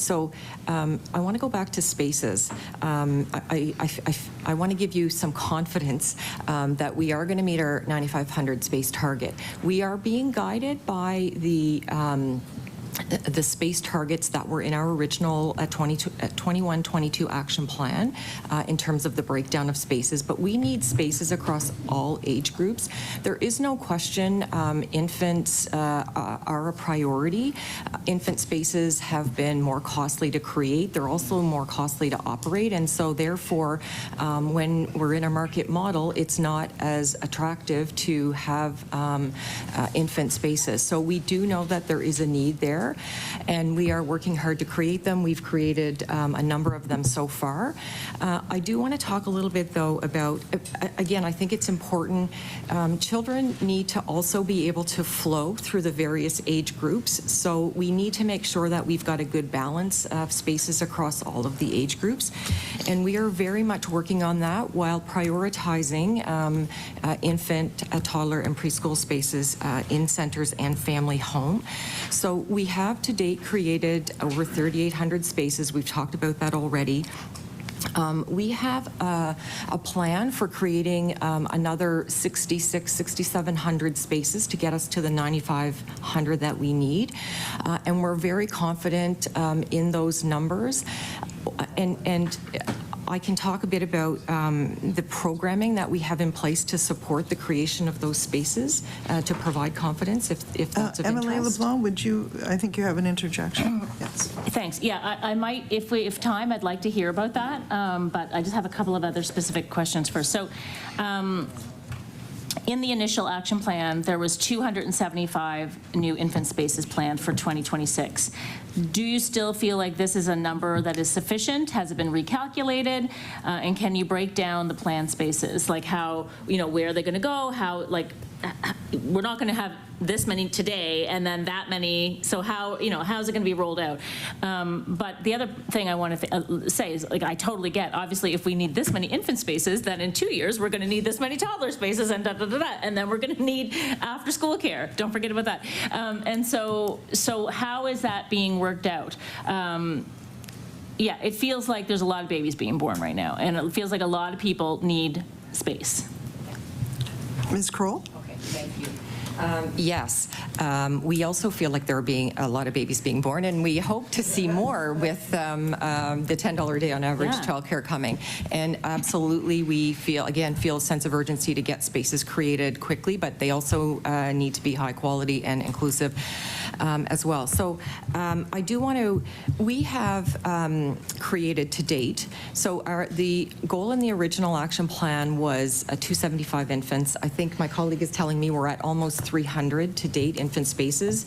I want to go back to spaces. I want to give you some confidence that we are going to meet our 9,500 space target. We are being guided by the space targets that were in our original 21-22 action plan in terms of the breakdown of spaces, but we need spaces across all age groups. There is no question infants are a priority. Infant spaces have been more costly to create. They're also more costly to operate, and so therefore when we're in a market model, it's not as attractive to have infant spaces. So we do know that there is a need there, and we are working hard to create them. We've created a number of them so far. I do want to talk a little bit, though, about, again, I think it's important. Children need to also be able to flow through the various age groups, so we need to make sure that we've got a good balance of spaces across all of the age groups, and we are very much working on that while prioritizing infant, toddler, and preschool spaces in centres and family home. So we have to date created over 3,800 spaces. We've talked about that already. We have a plan for creating another 6,700 spaces to get us to the 9,500 that we need, and we're very confident in those numbers. And I can talk a bit about the programming that we have in place to support the creation of those spaces to provide confidence, if that's of interest. MLA LeBlanc, I think you have an interjection. Yes. Thanks. Yeah, I might, if time, I'd like to hear about that, but I just have a couple of other specific questions first. So, in the initial action plan, there was 275 new infant spaces planned for 2026. Do you still feel like this is a number that is sufficient? Has it been recalculated? And can you break down the planned spaces? Like how, where are they going to go? How, we're not going to have this many today and then that many, so how is it going to be rolled out? But the other thing I want to say is, like, I totally get, obviously, if we need this many infant spaces, then in 2 years, we're going to need this many toddler spaces and and then we're going to need after-school care. Don't forget about that. And so how is that being worked out? Yeah, it feels like there's a lot of babies being born right now, and it feels like a lot of people need space. Ms. Crowell? Okay, thank you. Yes, we also feel like there are being a lot of babies being born, and we hope to see more with the $10 a day on average childcare coming. And absolutely, we feel a sense of urgency to get spaces created quickly, but they also need to be high quality and inclusive as well. So I do want to, we have created to date, so the goal in the original action plan was 275 infants. I think my colleague is telling me we're at almost 300 to date infant spaces,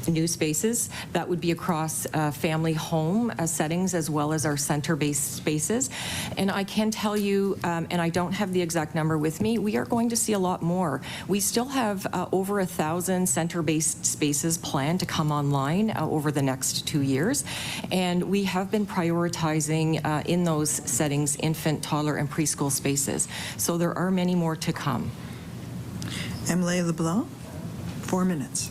new spaces. That would be across family home settings as well as our center-based spaces. And I can tell you, and I don't have the exact number with me, we are going to see a lot more. We still have over 1,000 center-based spaces planned to come online over the next 2 years. And we have been prioritizing in those settings infant, toddler, and preschool spaces. So there are many more to come. Emily LeBlanc, 4 minutes.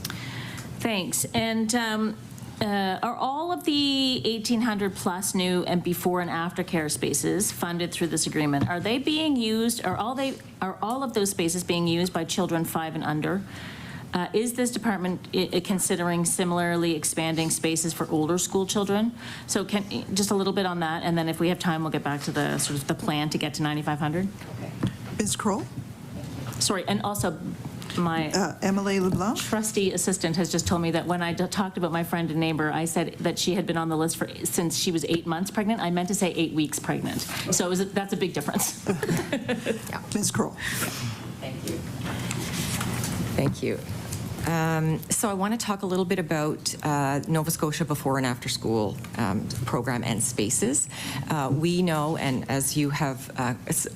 Thanks. And are all of the 1,800 plus new and before and after care spaces funded through this agreement, are they being used, are all of those spaces being used by children 5 and under? Is this department considering similarly expanding spaces for older school children? So just a little bit on that, and then if we have time, we'll get back to the sort of the plan to get to 9,500. Ms. Crowell? Sorry, and also my Emily LeBlanc? trusty assistant has just told me that when I talked about my friend and neighbor, I said that she had been on the list since she was 8 months pregnant. I meant to say 8 weeks pregnant. So that's a big difference. Yeah. Ms. Crowell? Thank you. Thank you. So I want to talk a little bit about Nova Scotia before and after school program and spaces. We know, and as you have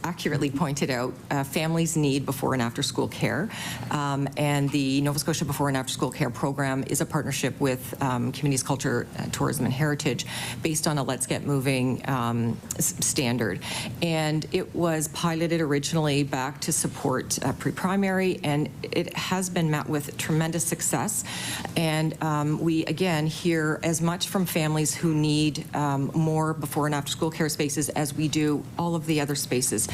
accurately pointed out, families need before and after school care. And the Nova Scotia before and after school care program is a partnership with Communities, Culture, Tourism and Heritage based on a Let's Get Moving standard. And it was piloted originally back to support pre-primary, and it has been met with tremendous success. And we, again, hear as much from families who need more before and after school care spaces as we do all of the other spaces.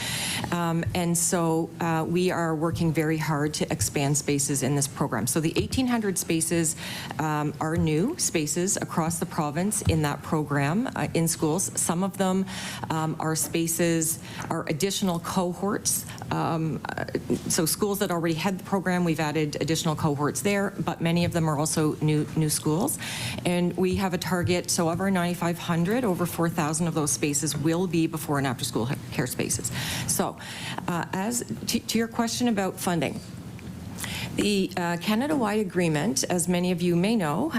And so we are working very hard to expand spaces in this program. So the 1,800 spaces are new spaces across the province in that program in schools. Some of them are spaces, are additional cohorts. So schools that already had the program, we've added additional cohorts there, but many of them are also new schools. And we have a target, so of our 9,500, over 4,000 of those spaces will be before and after school care spaces. So as to your question about funding, the Canada-wide agreement, as many of you may know,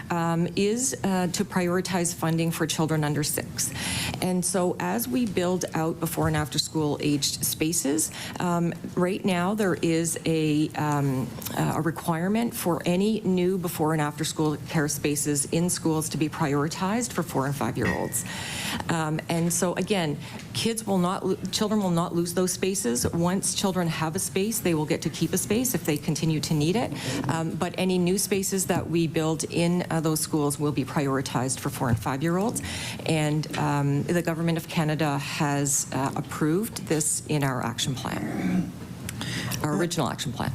is to prioritize funding for children under 6. And so as we build out before and after school aged spaces, right now there is a requirement for any new before and after school care spaces in schools to be prioritized for 4 and 5-year-olds. And so again, children will not lose those spaces. Once children have a space, they will get to keep a space if they continue to need it. But any new spaces that we build in those schools will be prioritized for 4 and 5-year-olds. And the Government of Canada has approved this in our action plan, our original action plan.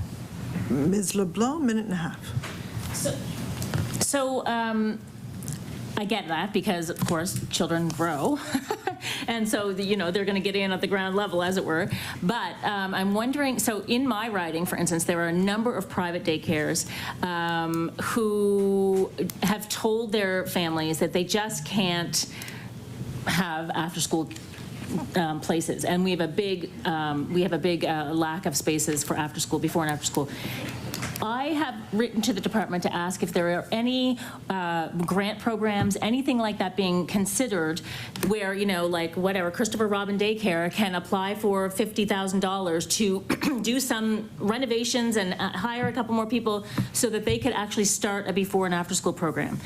Ms. LeBlanc, minute and a half. So I get that because, of course, children grow. And so, they're going to get in at the ground level, as it were. But I'm wondering, so in my riding, for instance, there are a number of private daycares who have told their families that they just can't have after-school places, and we have a big lack of spaces for after school, before and after school. I have written to the department to ask if there are any grant programs, anything like that being considered where, you know, like whatever, Christopher Robin Daycare can apply for $50,000 to do some renovations and hire a couple more people so that they could actually start a before and after school program.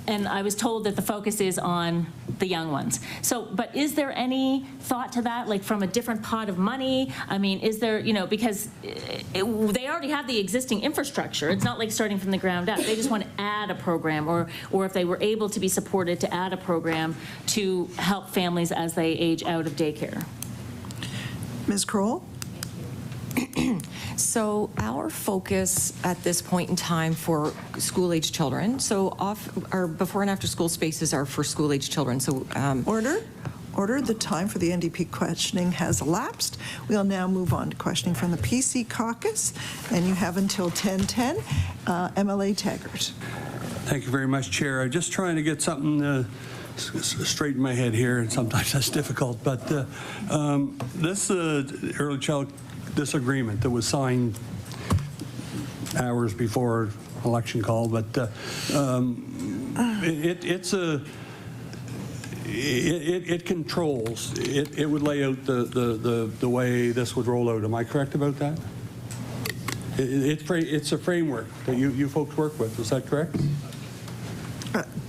And I was told that the focus is on the young ones. So, but is there any thought to that, like from a different pot of money? I mean, is there, you know, because they already have the existing infrastructure. It's not like starting from the ground up. They just want to add a program, or if they were able to be supported to add a program to help families as they age out of daycare. Ms. Crowell? So our focus at this point in time for school-age children, so our before and after school spaces are for school-age children. So Order. The time for the NDP questioning has elapsed. We'll now move on to questioning from the PC Caucus, and you have until 10:10. MLA Taggart. Thank you very much, Chair. I'm just trying to get something straight in my head here, and sometimes that's difficult. But this early child disagreement that was signed hours before election call, but it controls. It would lay out the way this would roll out. Am I correct about that? It's a framework that you folks work with. Is that correct?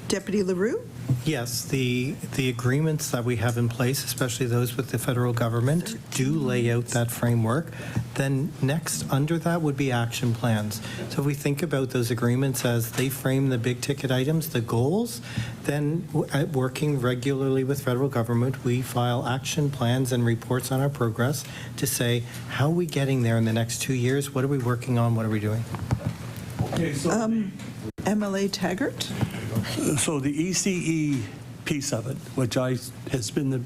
Deputy LeRoux? Yes, the agreements that we have in place, especially those with the federal government, do lay out that framework. Then next under that would be action plans. So if we think about those agreements as they frame the big ticket items, the goals, then working regularly with federal government, we file action plans and reports on our progress to say, how are we getting there in the next 2 years? What are we working on? What are we doing? Okay, so MLA Taggart? So the ECE piece of it, which has been the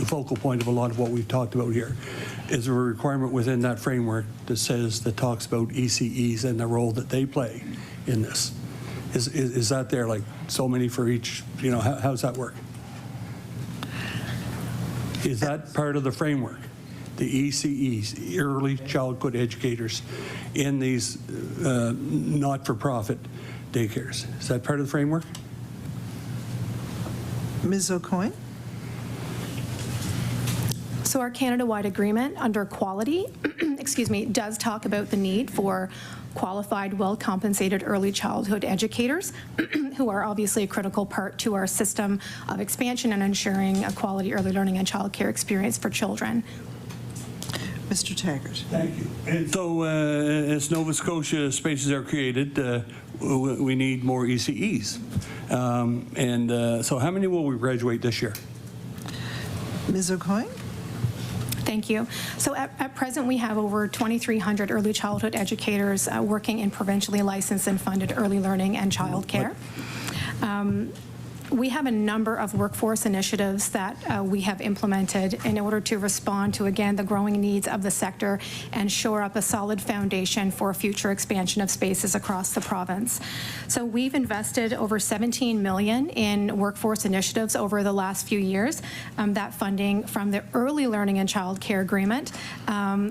focal point of a lot of what we've talked about here, is a requirement within that framework that talks about ECEs and the role that they play in this. Is that there, like so many for each, you know, how's that work? Is that part of the framework? The ECEs, early childhood educators in these not-for-profit daycares. Is that part of the framework? Ms. Aucoin? So our Canada-wide agreement under quality, does talk about the need for qualified, well-compensated early childhood educators who are obviously a critical part to our system of expansion and ensuring a quality early learning and childcare experience for children. Mr. Taggart. Thank you. And so as Nova Scotia spaces are created, we need more ECEs. So how many will we graduate this year? Ms. Aucoin? Thank you. So at present, we have over 2,300 early childhood educators working in provincially licensed and funded early learning and childcare. We have a number of workforce initiatives that we have implemented in order to respond to, again, the growing needs of the sector and shore up a solid foundation for future expansion of spaces across the province. So we've invested over $17 million in workforce initiatives over the last few years. That funding from the Early Learning and Childcare Agreement,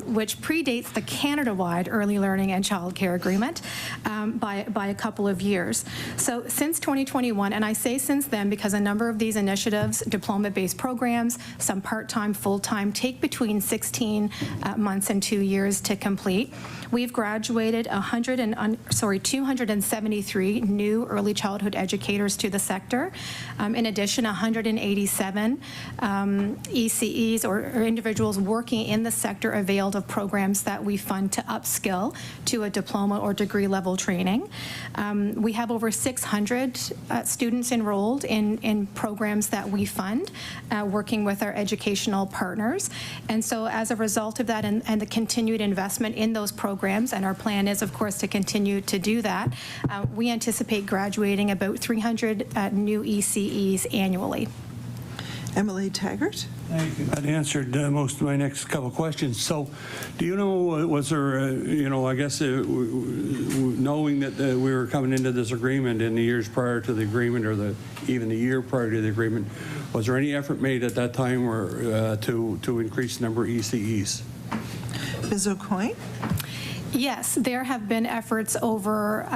which predates the Canada-wide Early Learning and Childcare Agreement by a couple of years. So since 2021, and I say since then because a number of these initiatives, diploma-based programs, some part-time, full-time, take between 16 months and 2 years to complete. We've graduated 273 new early childhood educators to the sector. In addition, 187 ECEs or individuals working in the sector availed of programs that we fund to upskill to a diploma or degree level training. We have over 600 students enrolled in programs that we fund, working with our educational partners. And so as a result of that and the continued investment in those programs, and our plan is, of course, to continue to do that, we anticipate graduating about 300 new ECEs annually. MLA Taggart? Thank you. That answered most of my next couple of questions. So, do you know, was there, I guess, knowing that we were coming into this agreement in the years prior to the agreement, or even the year prior to the agreement, was there any effort made at that time to increase the number of ECEs? Ms. Aucoin? Yes, there have been efforts over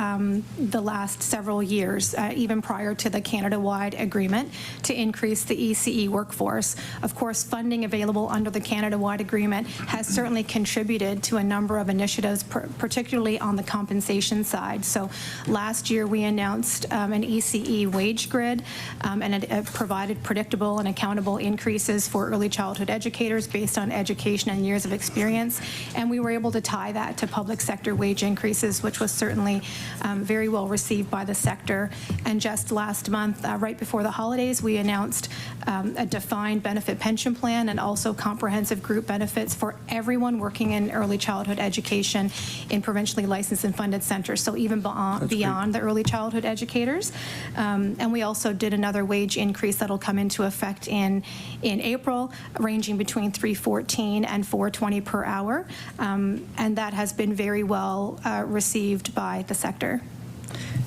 the last several years, even prior to the Canada-wide agreement, to increase the ECE workforce. Of course, funding available under the Canada-wide agreement has certainly contributed to a number of initiatives, particularly on the compensation side. So last year we announced an ECE wage grid, and it provided predictable and accountable increases for early childhood educators based on education and years of experience. And we were able to tie that to public sector wage increases, which was certainly very well received by the sector. And just last month, right before the holidays, we announced a defined benefit pension plan and also comprehensive group benefits for everyone working in early childhood education in provincially licensed and funded centers, so even beyond the early childhood educators. And we also did another wage increase that'll come into effect in April, ranging between $3.14 and $4.20 per hour. And that has been very well received by the sector.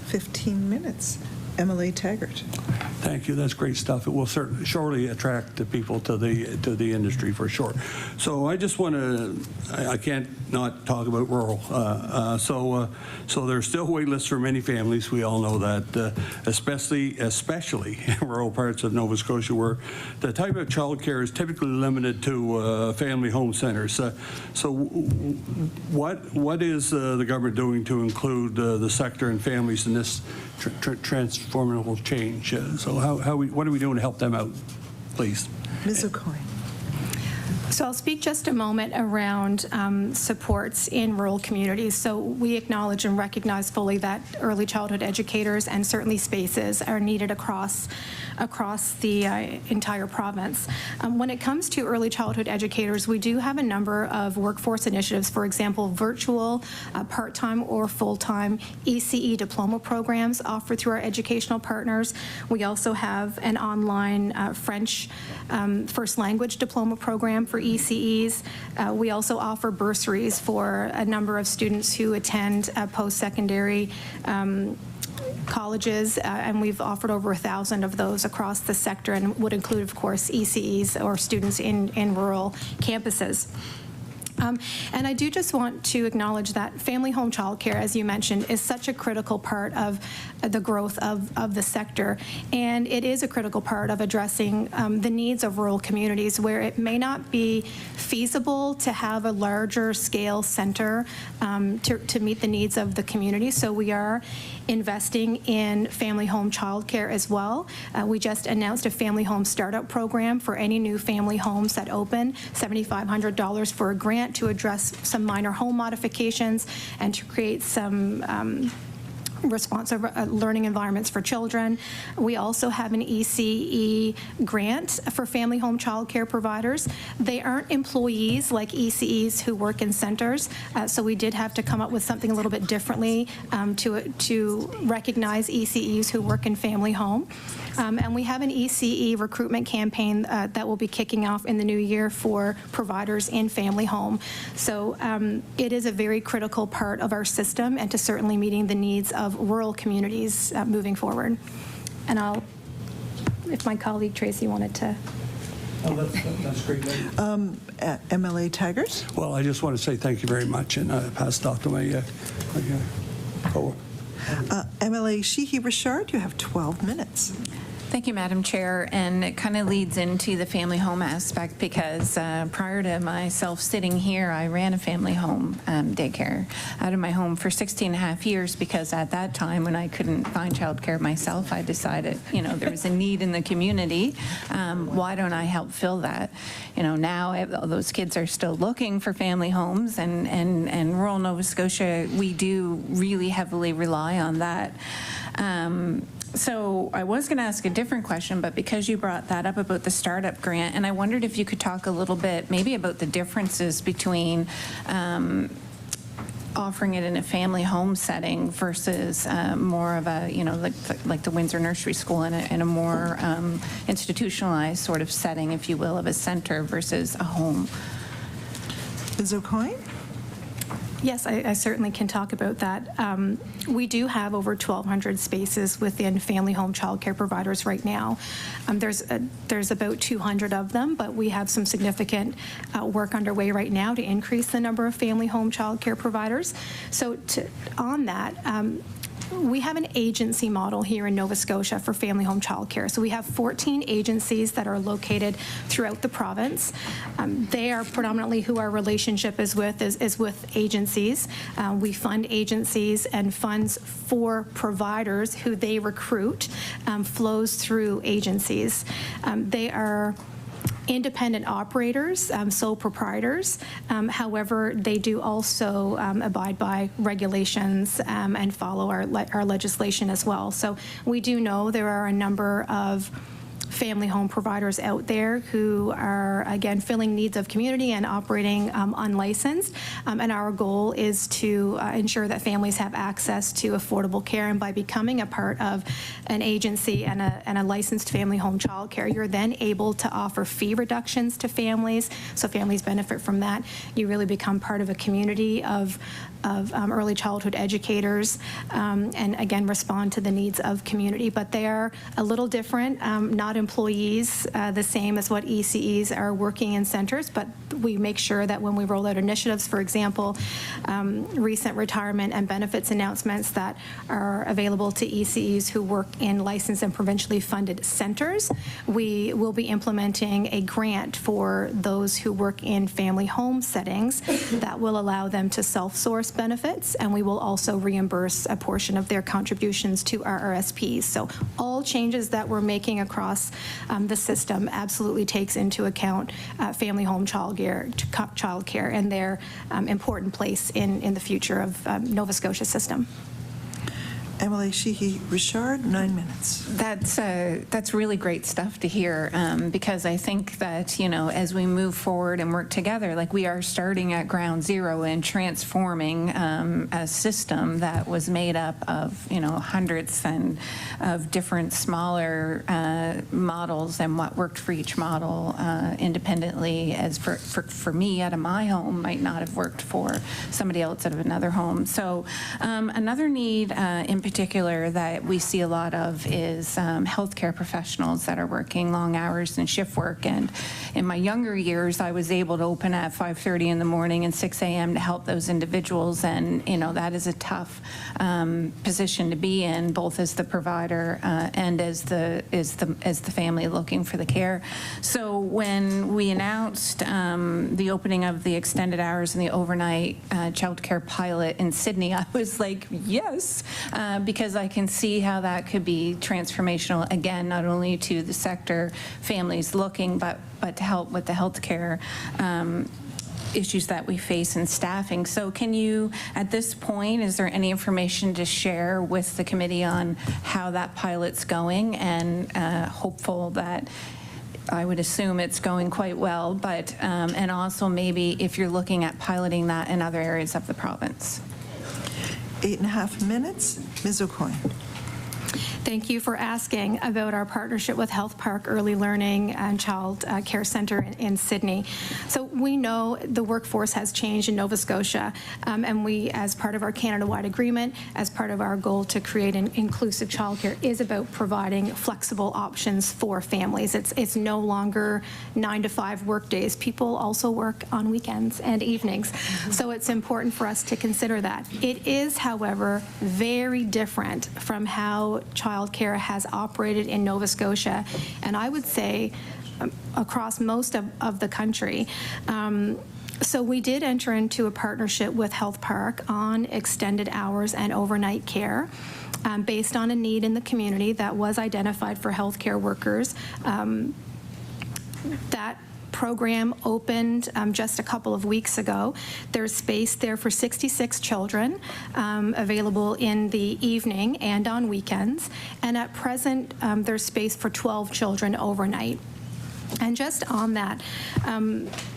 15 minutes. MLA Taggart. Thank you. That's great stuff. It will surely attract the people to the industry for sure. So I just want to, I can't not talk about rural. So there's still wait lists for many families. We all know that, especially in rural parts of Nova Scotia, where the type of child care is typically limited to family home centers. So what is the government doing to include the sector and families in this transformative change? So what are we doing to help them out, please? Ms. Aucoin. So I'll speak just a moment around supports in rural communities. So we acknowledge and recognize fully that early childhood educators and certainly spaces are needed across the entire province. When it comes to early childhood educators, we do have a number of workforce initiatives, for example, virtual, part-time or full-time ECE diploma programs offered through our educational partners. We also have an online French first language diploma program for ECEs. We also offer bursaries for a number of students who attend post-secondary colleges, and we've offered over 1,000 of those across the sector, and would include, of course, ECEs or students in rural campuses. And I do just want to acknowledge that family home childcare, as you mentioned, is such a critical part of the growth of the sector. And it is a critical part of addressing the needs of rural communities where it may not be feasible to have a larger scale center to meet the needs of the community. So we are investing in family home childcare as well. We just announced a family home startup program for any new family homes that open, $7,500 for a grant to address some minor home modifications and to create some responsive learning environments for children. We also have an ECE grant for family home child care providers. They aren't employees like ECEs who work in centers, so we did have to come up with something a little bit differently to recognize ECEs who work in family home. And we have an ECE recruitment campaign that will be kicking off in the new year for providers in family home. So it is a very critical part of our system and to certainly meeting the needs of rural communities moving forward. And if my colleague Tracy wanted to. Oh, that's great. MLA Taggart. Well, I just want to say thank you very much, and pass it off to my MLA Sheehy-Richard, you have 12 minutes. Thank you, Madam Chair, and it kind of leads into the family home aspect because prior to myself sitting here, I ran a family home daycare out of my home for 16 and a half years because at that time when I couldn't find childcare myself, I decided, there was a need in the community. Why don't I help fill that? Now those kids are still looking for family homes, and rural Nova Scotia, we do really heavily rely on that. So I was going to ask a different question, but because you brought that up about the startup grant, and I wondered if you could talk a little bit maybe about the differences between offering it in a family home setting versus more of a, like the Windsor Nursery School in a more institutionalized sort of setting, if you will, of a center versus a home. Ms. Aucoin? Yes, I certainly can talk about that. We do have over 1,200 spaces within family home childcare providers right now. There's about 200 of them, but we have some significant work underway right now to increase the number of family home childcare providers. So on that, we have an agency model here in Nova Scotia for family home childcare. So we have 14 agencies that are located throughout the province. They are predominantly who our relationship is with agencies. We fund agencies, and funds for providers who they recruit flows through agencies. They are independent operators, sole proprietors. However, they do also abide by regulations and follow our legislation as well. So we do know there are a number of family home providers out there who are, again, filling needs of community and operating unlicensed. And our goal is to ensure that families have access to affordable care. And by becoming a part of an agency and a licensed family home child care, you're then able to offer fee reductions to families. So families benefit from that. You really become part of a community of early childhood educators, and again, respond to the needs of community. But they are a little different, not employees the same as what ECEs are working in centers, but we make sure that when we roll out initiatives, for example, recent retirement and benefits announcements that are available to ECEs who work in licensed and provincially funded centers, we will be implementing a grant for those who work in family home settings that will allow them to self-source benefits, and we will also reimburse a portion of their contributions to our RSPs. So all changes that we're making across the system absolutely takes into account family home child care and their important place in the future of Nova Scotia system. Emily Sheehy-Richard, 9 minutes. That's really great stuff to hear, because I think that, as we move forward and work together, like we are starting at ground zero and transforming a system that was made up of, hundreds of different smaller models, and what worked for each model independently, as for me out of my home might not have worked for somebody else out of another home. So another need in particular that we see a lot of is healthcare professionals that are working long hours and shift work. And in my younger years, I was able to open at 5:30 in the morning and 6 a.m. to help those individuals. And that is a tough position to be in, both as the provider and as the family looking for the care. So when we announced the opening of the extended hours and the overnight childcare pilot in Sydney, I was like, yes. Because I can see how that could be transformational, again, not only to the sector, families looking, but to help with the healthcare issues that we face in staffing. So can you, at this point, is there any information to share with the committee on how that pilot's going? And hopeful that, I would assume it's going quite well, but and also maybe if you're looking at piloting that in other areas of the province. 8.5 minutes. Ms. Aucoin. Thank you for asking about our partnership with Health Park Early Learning and Child Care Centre in Sydney. So we know the workforce has changed in Nova Scotia, and we, as part of our Canada-wide agreement, as part of our goal to create an inclusive childcare, is about providing flexible options for families. It's no longer 9 to 5 work days. People also work on weekends and evenings. So it's important for us to consider that. It is, however, very different from how childcare has operated in Nova Scotia, and I would say across most of the country. So we did enter into a partnership with Health Park on extended hours and overnight care based on a need in the community that was identified for healthcare workers. That program opened just a couple of weeks ago. There's space there for 66 children available in the evening and on weekends. And at present, there's space for 12 children overnight. And just on that,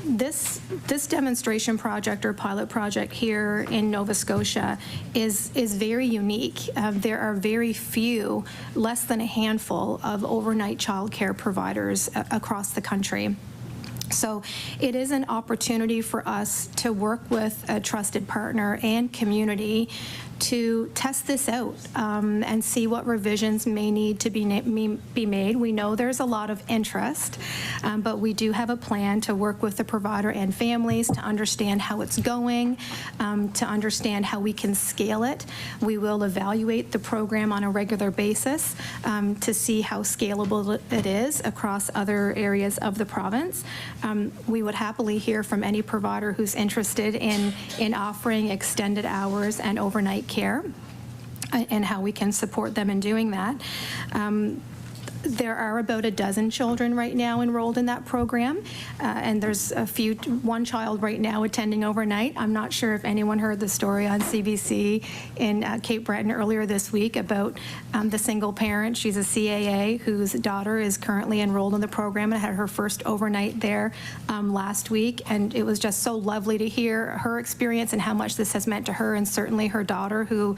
this demonstration project or pilot project here in Nova Scotia is very unique. There are very few, less than a handful of overnight childcare providers across the country. So it is an opportunity for us to work with a trusted partner and community to test this out and see what revisions may need to be made. We know there's a lot of interest, but we do have a plan to work with the provider and families to understand how it's going, to understand how we can scale it. We will evaluate the program on a regular basis to see how scalable it is across other areas of the province. We would happily hear from any provider who's interested in offering extended hours and overnight care and how we can support them in doing that. There are about a dozen children right now enrolled in that program, and there's one child right now attending overnight. I'm not sure if anyone heard the story on CBC in Cape Breton earlier this week about the single parent. She's a CAA whose daughter is currently enrolled in the program and had her first overnight there last week, and it was just so lovely to hear her experience and how much this has meant to her, and certainly her daughter, who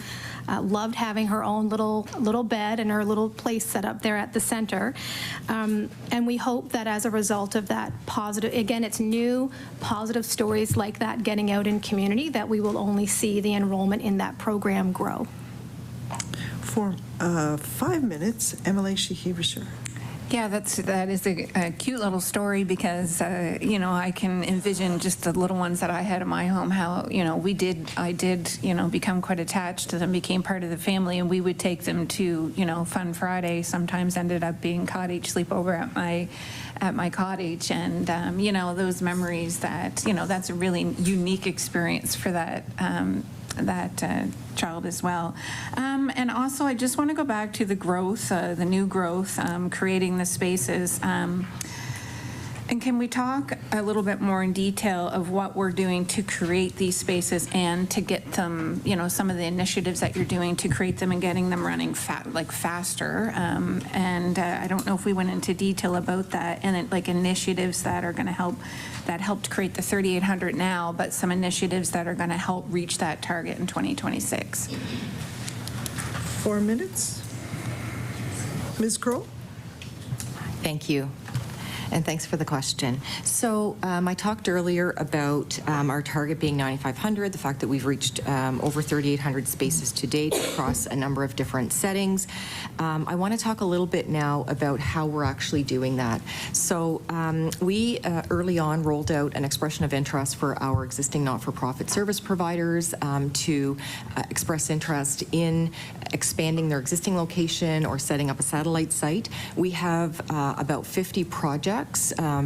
loved having her own little bed and her little place set up there at the center. And we hope that as a result of that positive, again, it's new positive stories like that getting out in community, that we will only see the enrollment in that program grow. For 5 minutes, MLA Sheehy-Richer. Yeah, that is a cute little story because, I can envision just the little ones that I had in my home, how, I did, become quite attached to them, became part of the family, and we would take them to, Fun Friday, sometimes ended up being cottage sleepover at my cottage, and, those memories that, that's a really unique experience for that child as well. And also, I just want to go back to the growth, the new growth, creating the spaces. And can we talk a little bit more in detail of what we're doing to create these spaces and to get them, some of the initiatives that you're doing to create them and getting them running faster? And I don't know if we went into detail about that, and initiatives that are going to help, that helped create the 3,800 now, but some initiatives that are going to help reach that target in 2026. 4 minutes. Ms. Crowell? Thank you. And thanks for the question. So I talked earlier about our target being 9,500, the fact that we've reached over 3,800 spaces to date across a number of different settings. I want to talk a little bit now about how we're actually doing that. So we early on rolled out an expression of interest for our existing not-for-profit service providers to express interest in expanding their existing location or setting up a satellite site. We have about 50 projects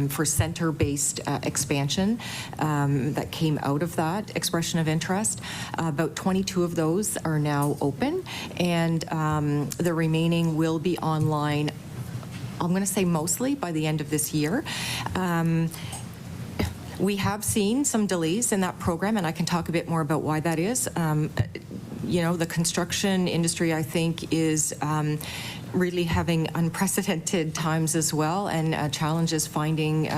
for center-based expansion that came out of that expression of interest. About 22 of those are now open, and the remaining will be online, I'm going to say mostly by the end of this year. We have seen some delays in that program, and I can talk a bit more about why that is. The construction industry, I think, is really having unprecedented times as well, and challenges finding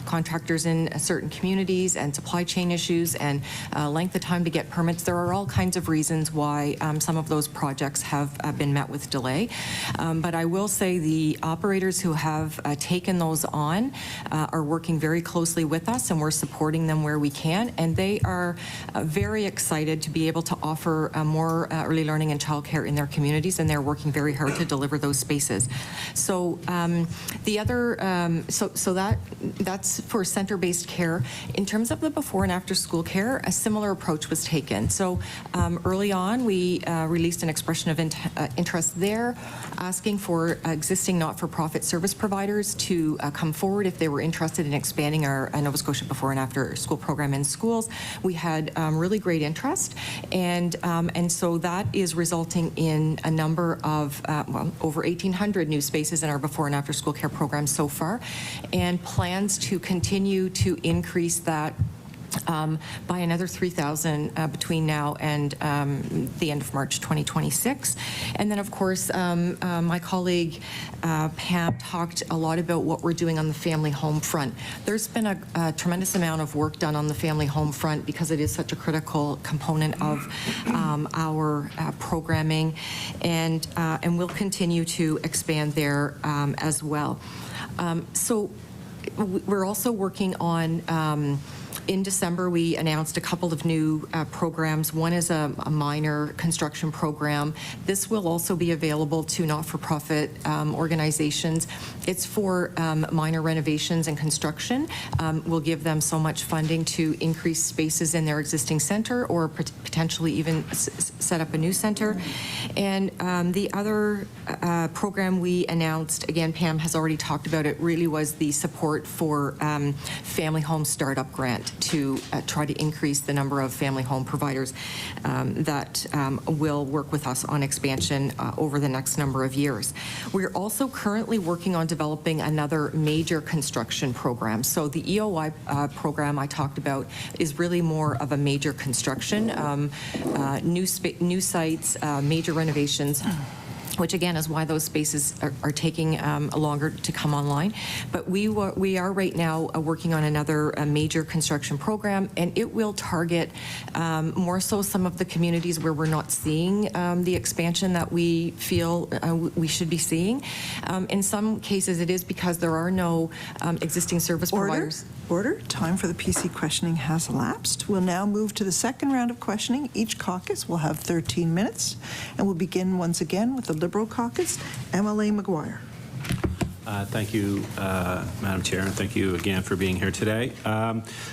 contractors in certain communities, and supply chain issues, and length of time to get permits. There are all kinds of reasons why some of those projects have been met with delay. But I will say the operators who have taken those on are working very closely with us, and we're supporting them where we can, and they are very excited to be able to offer more early learning and childcare in their communities, and they're working very hard to deliver those spaces. So the other, that's for center-based care. In terms of the before and after school care, a similar approach was taken. So early on, we released an expression of interest there, asking for existing not-for-profit service providers to come forward if they were interested in expanding our Nova Scotia before and after school program in schools. We had really great interest, and so that is resulting in a number of, over 1,800 new spaces in our before and after school care program so far, and plans to continue to increase that by another 3,000 between now and the end of March 2026. And then, of course, my colleague Pam talked a lot about what we're doing on the family home front. There's been a tremendous amount of work done on the family home front because it is such a critical component of our programming, and we'll continue to expand there as well. So We're also working on, in December, we announced a couple of new programs. One is a minor construction program. This will also be available to not-for-profit organizations. It's for minor renovations and construction. We'll give them so much funding to increase spaces in their existing center or potentially even set up a new center. And the other program we announced, again, Pam has already talked about it, really was the support for family home startup grant to try to increase the number of family home providers that will work with us on expansion over the next number of years. We're also currently working on developing another major construction program. So the EOI program I talked about is really more of a major construction, new sites, major renovations, which again is why those spaces are taking longer to come online. But we are right now working on another major construction program, and it will target more so some of the communities where we're not seeing the expansion that we feel we should be seeing. In some cases, it is because there are no existing service providers. Order. Time for the PC questioning has elapsed. We'll now move to the second round of questioning. Each caucus will have 13 minutes, and we'll begin once again with the Liberal caucus. MLA McGuire. Thank you, Madam Chair, and thank you again for being here today.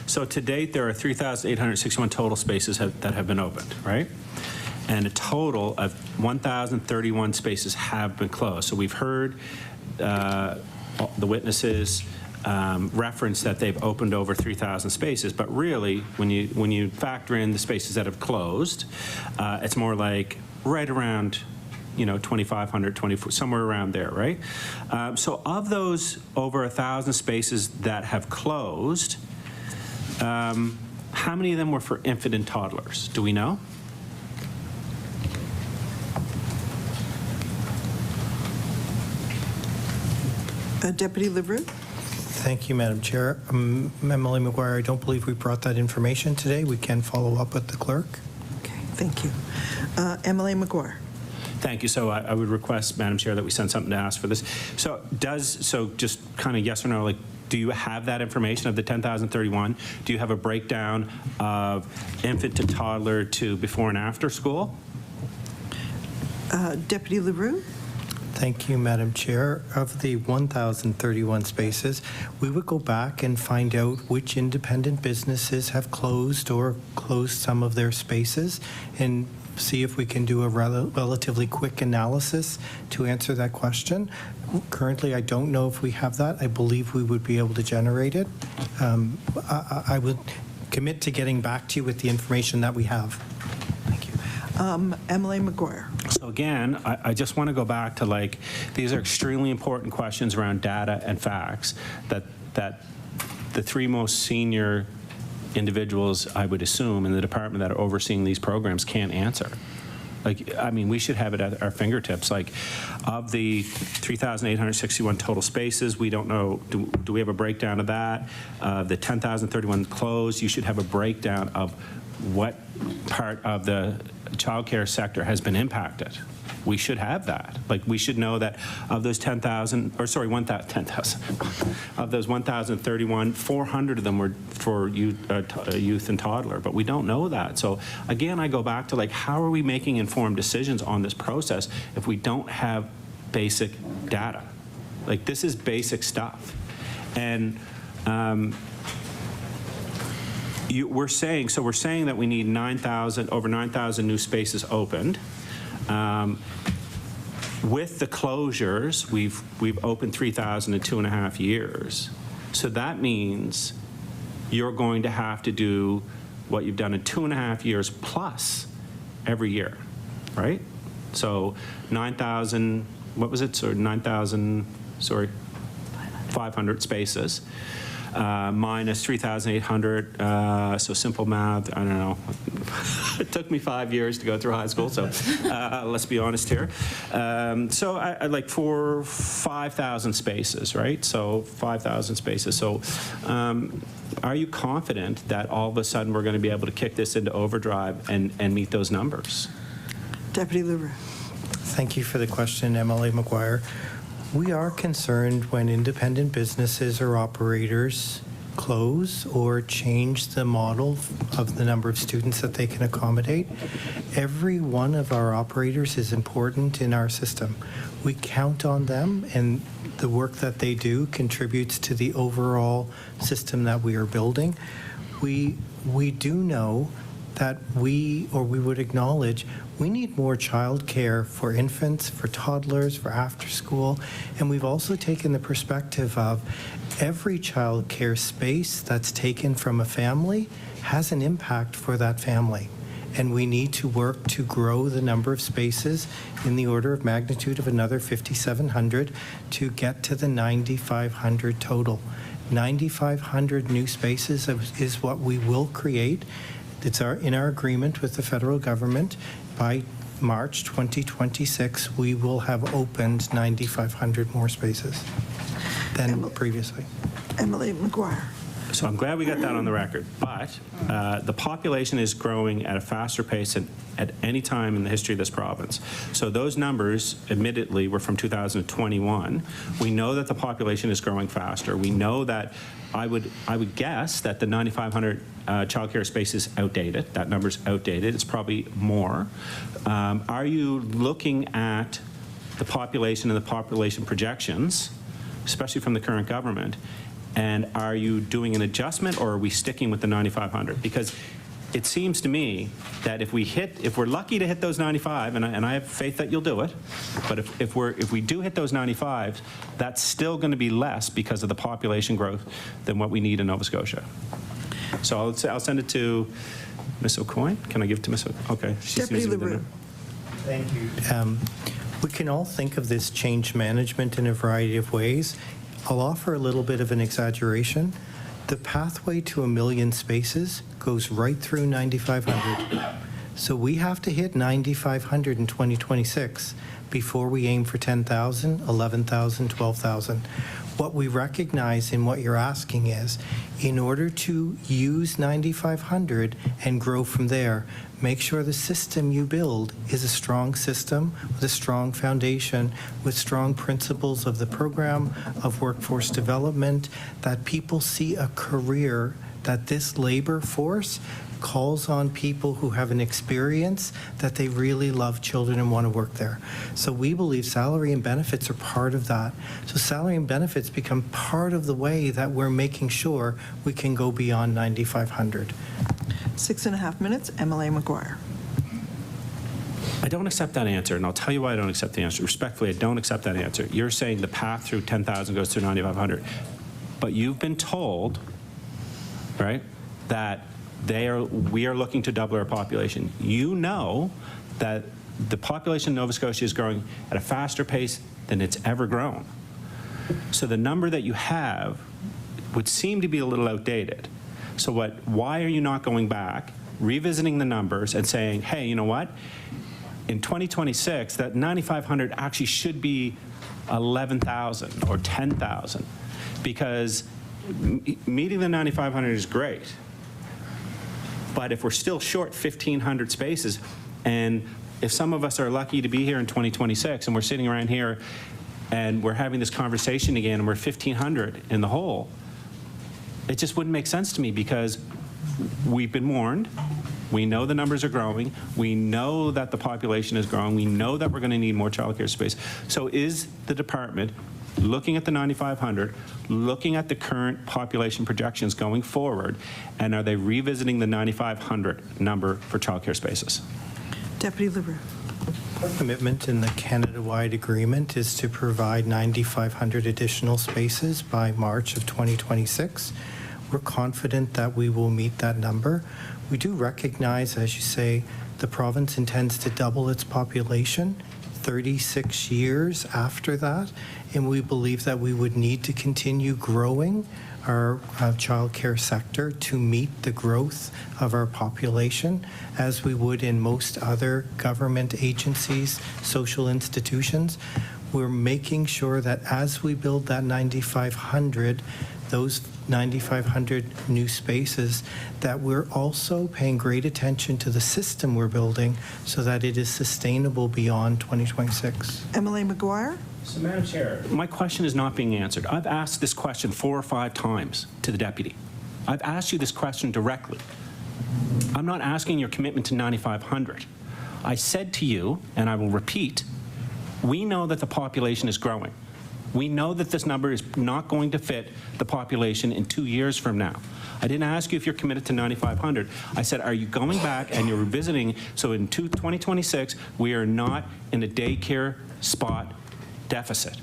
So to date, there are 3,861 total spaces that have been opened, right? And a total of 1,031 spaces have been closed. So we've heard the witnesses reference that they've opened over 3,000 spaces, but really, when you factor in the spaces that have closed, it's more like right around 2,500, 24, somewhere around there, right? So of those over 1,000 spaces that have closed, how many of them were for infant and toddlers? Do we know? Deputy LeRoux. Thank you, Madam Chair. MLA McGuire, I don't believe we brought that information today. We can follow up with the clerk. Okay, thank you. MLA McGuire. Thank you. So I would request, Madam Chair, that we send something to ask for this. So just kind of yes or no, like, do you have that information of the 10,031? Do you have a breakdown of infant to toddler to before and after school? Deputy LeRoux. Thank you, Madam Chair. Of the 1,031 spaces, we would go back and find out which independent businesses have closed or closed some of their spaces and see if we can do a relatively quick analysis to answer that question. Currently, I don't know if we have that. I believe we would be able to generate it. I would commit to getting back to you with the information that we have. Thank you. MLA McGuire. So again, I just want to go back to, like, these are extremely important questions around data and facts that the three most senior individuals, I would assume, in the department that are overseeing these programs can't answer. Like, I mean, we should have it at our fingertips. Like, of the 3,861 total spaces, we don't know, do we have a breakdown of that? The 10,031 closed, you should have a breakdown of what part of the childcare sector has been impacted. We should have that. Like, we should know that of those 10,000, or sorry, 10,000, of those 1,031, 400 of them were for youth and toddler, but we don't know that. So again, I go back to, like, how are we making informed decisions on this process if we don't have basic data? Like, this is basic stuff. And we're saying that we need 9,000, over 9,000 new spaces opened. With the closures, we've opened 3,000 in 2.5 years. So that means you're going to have to do what you've done in 2.5 years plus every year, right? So 9,000, what was it? So 9,000, sorry, 500 spaces. Minus 3,800, so simple math, I don't know. It took me 5 years to go through high school, so let's be honest here. So I like 5,000 spaces, right? So 5,000 spaces. So are you confident that all of a sudden we're going to be able to kick this into overdrive and meet those numbers? Deputy LeRoux. Thank you for the question, MLA McGuire. We are concerned when independent businesses or operators close or change the model of the number of students that they can accommodate. Every one of our operators is important in our system. We count on them, and the work that they do contributes to the overall system that we are building. We do know that we would acknowledge we need more childcare for infants, for toddlers, for after school, and we've also taken the perspective of every childcare space that's taken from a family has an impact for that family. And we need to work to grow the number of spaces in the order of magnitude of another 5,700 to get to the 9,500 total. 9,500 new spaces is what we will create. It's in our agreement with the federal government. By March 2026, we will have opened 9,500 more spaces than previously. Emily McGuire. So I'm glad we got that on the record, but the population is growing at a faster pace than at any time in the history of this province. So those numbers, admittedly, were from 2021. We know that the population is growing faster. We know that I would guess that the 9,500 childcare space is outdated. That number's outdated. It's probably more. Are you looking at the population and the population projections, especially from the current government, and are you doing an adjustment, or are we sticking with the 9,500? Because it seems to me that if we're lucky to hit those 95, and I have faith that you'll do it, but if we do hit those 95, that's still going to be less because of the population growth than what we need in Nova Scotia. So I'll send it to Ms. Aucoin. Can I give it to Ms. Aucoin? Okay. Deputy LeRoux. Thank you. We can all think of this change management in a variety of ways. I'll offer a little bit of an exaggeration. The pathway to 1 million spaces goes right through 9,500. So we have to hit 9,500 in 2026 before we aim for 10,000, 11,000, 12,000. What we recognize in what you're asking is, in order to use 9,500 and grow from there, make sure the system you build is a strong system with a strong foundation, with strong principles of the program, of workforce development, that people see a career, that this labor force calls on people who have an experience, that they really love children and want to work there. So we believe salary and benefits are part of that. So salary and benefits become part of the way that we're making sure we can go beyond 9,500. 6.5 minutes, Emily McGuire. I don't accept that answer, and I'll tell you why I don't accept the answer. Respectfully, I don't accept that answer. You're saying the path through 10,000 goes through 9,500, but you've been told, right, that we are looking to double our population. You know that the population in Nova Scotia is growing at a faster pace than it's ever grown. So the number that you have would seem to be a little outdated. So why are you not going back, revisiting the numbers and saying, hey, you know what? In 2026, that 9,500 actually should be 11,000 or 10,000, because meeting the 9,500 is great. But if we're still short 1,500 spaces, and if some of us are lucky to be here in 2026 and we're sitting around here and we're having this conversation again and we're 1,500 in the hole, it just wouldn't make sense to me, because we've been warned. We know the numbers are growing. We know that the population is growing. We know that we're going to need more childcare space. So is the department looking at the 9,500, looking at the current population projections going forward, and are they revisiting the 9,500 number for childcare spaces? Deputy LeRoux. Our commitment in the Canada-wide agreement is to provide 9,500 additional spaces by March of 2026. We're confident that we will meet that number. We do recognize, as you say, the province intends to double its population 36 years after that, and we believe that we would need to continue growing our childcare sector to meet the growth of our population, as we would in most other government agencies, social institutions. We're making sure that as we build that 9,500, those 9,500 new spaces, that we're also paying great attention to the system we're building so that it is sustainable beyond 2026. Emily McGuire? So, Madam Chair, my question is not being answered. I've asked this question 4 or 5 times to the deputy. I've asked you this question directly. I'm not asking your commitment to 9,500. I said to you, and I will repeat, we know that the population is growing. We know that this number is not going to fit the population in 2 years from now. I didn't ask you if you're committed to 9,500. I said, are you going back and you're revisiting, so in 2026, we are not in a daycare spot deficit.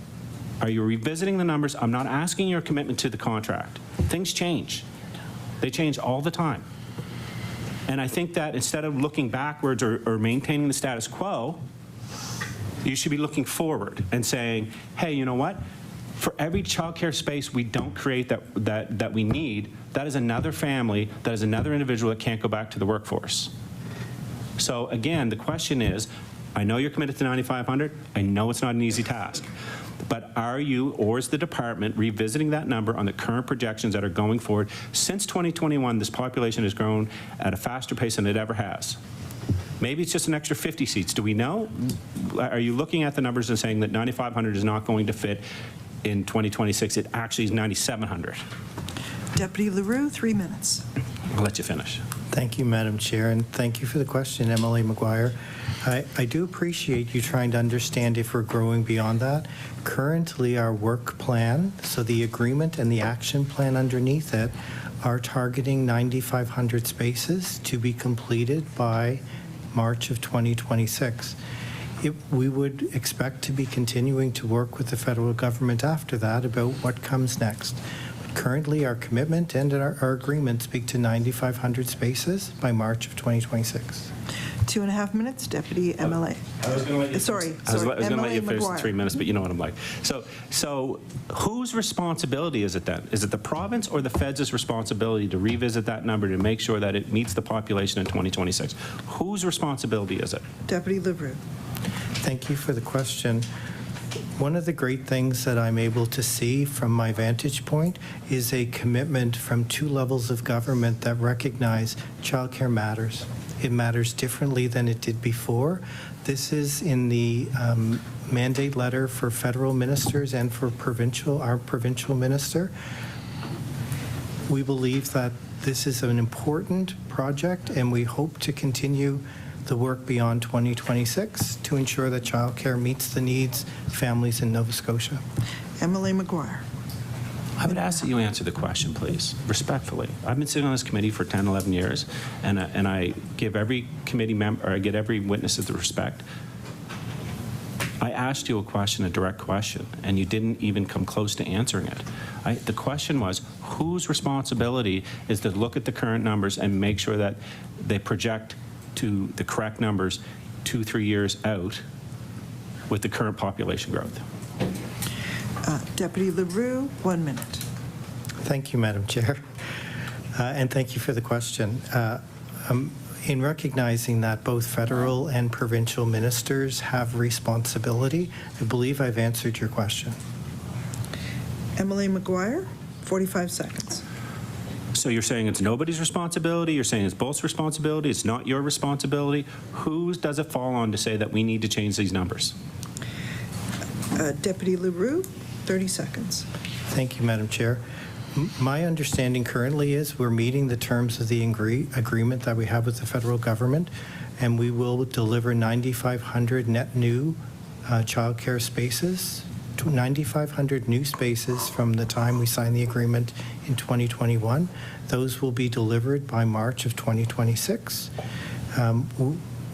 Are you revisiting the numbers? I'm not asking your commitment to the contract. Things change. They change all the time. And I think that instead of looking backwards or maintaining the status quo, you should be looking forward and saying, hey, you know what? For every childcare space we don't create that we need, that is another family, that is another individual that can't go back to the workforce. So again, the question is, I know you're committed to 9,500. I know it's not an easy task. But are you, or is the department, revisiting that number on the current projections that are going forward? Since 2021, this population has grown at a faster pace than it ever has. Maybe it's just an extra 50 seats. Do we know? Are you looking at the numbers and saying that 9,500 is not going to fit in 2026? It actually is 9,700. Deputy LeRoux, 3 minutes. I'll let you finish. Thank you, Madam Chair, and thank you for the question, Emily McGuire. I do appreciate you trying to understand if we're growing beyond that. Currently, our work plan, so the agreement and the action plan underneath it, are targeting 9,500 spaces to be completed by March of 2026. We would expect to be continuing to work with the federal government after that about what comes next. But currently, our commitment and our agreement speak to 9,500 spaces by March of 2026. 2.5 minutes, Deputy MLA. I was going to let you. Sorry, I was going to let you finish McGuire. in 3 minutes, but you know what I'm like. So whose responsibility is it then? Is it the province or the feds' responsibility to revisit that number to make sure that it meets the population in 2026? Whose responsibility is it? Deputy LeRoux. Thank you for the question. One of the great things that I'm able to see from my vantage point is a commitment from 2 levels of government that recognize childcare matters. It matters differently than it did before. This is in the mandate letter for federal ministers and for our provincial minister. We believe that this is an important project, and we hope to continue the work beyond 2026 to ensure that childcare meets the needs of families in Nova Scotia. Emily McGuire. I would ask that you answer the question, please, respectfully. I've been sitting on this committee for 10, 11 years, and I give every committee member, or I get every witness the respect. I asked you a question, a direct question, and you didn't even come close to answering it. The question was, whose responsibility is to look at the current numbers and make sure that they project to the correct numbers 2-3 years out with the current population growth? Deputy LeRoux, 1 minute. Thank you, Madam Chair, and thank you for the question. In recognizing that both federal and provincial ministers have responsibility, I believe I've answered your question. Emily McGuire, 45 seconds. So you're saying it's nobody's responsibility? You're saying it's both's responsibility? It's not your responsibility? Whose does it fall on to say that we need to change these numbers? Deputy LeRoux, 30 seconds. Thank you, Madam Chair. My understanding currently is we're meeting the terms of the agreement that we have with the federal government, and we will deliver 9,500 net new childcare spaces, 9,500 new spaces from the time we signed the agreement in 2021. Those will be delivered by March of 2026.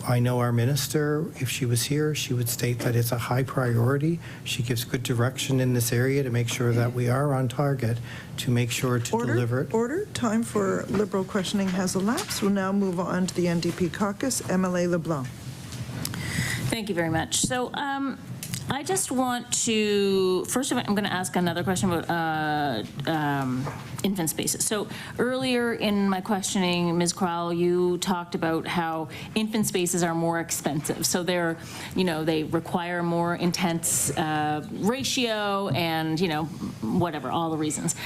I know our minister, if she was here, she would state that it's a high priority. She gives good direction in this area to make sure that we are on target to make sure to deliver it. Order. Time for Liberal questioning has elapsed. We'll now move on to the NDP Caucus. MLA LeBlanc. Thank you very much. So I just want to, first of all, I'm going to ask another question about infant spaces. So earlier in my questioning, Ms. Crowell, you talked about how infant spaces are more expensive. So they're, they require more intense ratio and, whatever, all the reasons.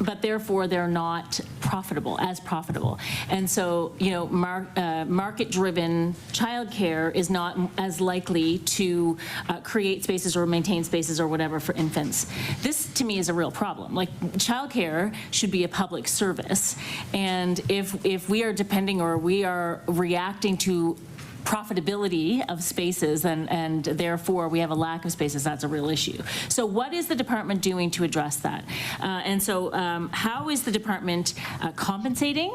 But therefore they're not as profitable. And so, market-driven childcare is not as likely to create spaces or maintain spaces or whatever for infants. This, to me, is a real problem. Like, childcare should be a public service, and if we are depending or we are reacting to profitability of spaces and therefore we have a lack of spaces, that's a real issue. So what is the department doing to address that? And so how is the department compensating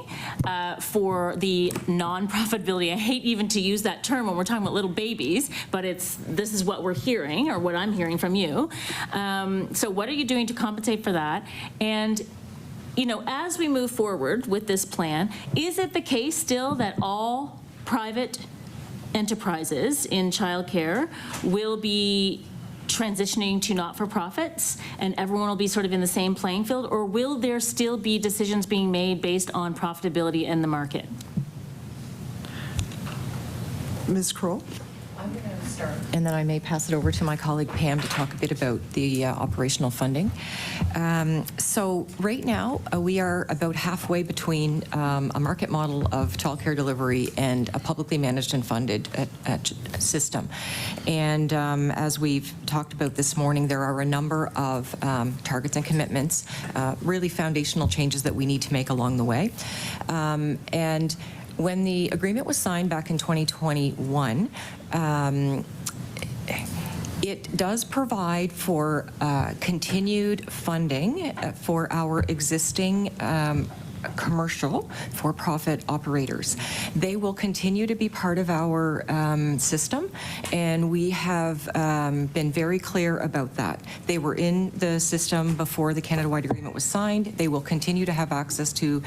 for the non-profitability? I hate even to use that term when we're talking about little babies, but this is what we're hearing, or what I'm hearing from you. So what are you doing to compensate for that? And as we move forward with this plan, is it the case still that all private enterprises in childcare will be transitioning to not-for-profits and everyone will be sort of in the same playing field, or will there still be decisions being made based on profitability in the market? Ms. Crowell? I'm going to start, and then I may pass it over to my colleague Pam to talk a bit about the operational funding. So right now, we are about halfway between a market model of childcare delivery and a publicly managed and funded system. And as we've talked about this morning, there are a number of targets and commitments, really foundational changes that we need to make along the way. And when the agreement was signed back in 2021, it does provide for continued funding for our existing commercial for-profit operators. They will continue to be part of our system, and we have been very clear about that. They were in the system before the Canada-wide agreement was signed. They will continue to have access to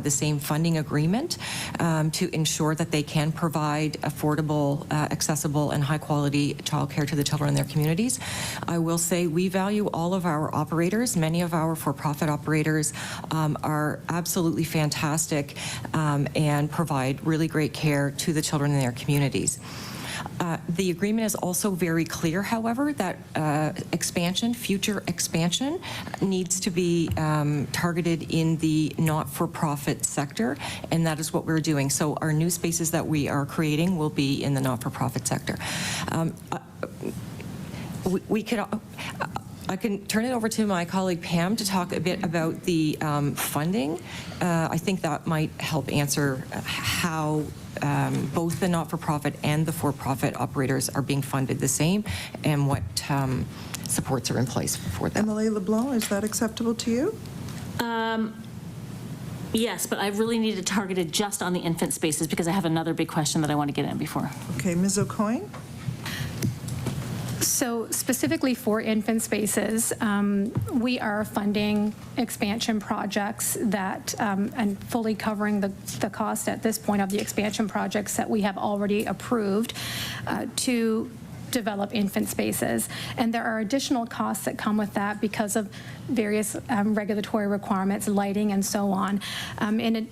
the same funding agreement to ensure that they can provide affordable, accessible, and high-quality childcare to the children in their communities. I will say we value all of our operators. Many of our for-profit operators are absolutely fantastic and provide really great care to the children in their communities. The agreement is also very clear, however, that future expansion needs to be targeted in the not-for-profit sector, and that is what we're doing. So our new spaces that we are creating will be in the not-for-profit sector. I can turn it over to my colleague Pam to talk a bit about the funding. I think that might help answer how both the not-for-profit and the for-profit operators are being funded the same, and what supports are in place for them. MLA LeBlanc, is that acceptable to you? Yes, but I really need to target it just on the infant spaces because I have another big question that I want to get in before. Okay, Ms. Aucoin? So specifically for infant spaces, we are funding expansion projects that, and fully covering the cost at this point of the expansion projects that we have already approved to develop infant spaces. And there are additional costs that come with that because of various regulatory requirements, lighting, and so on.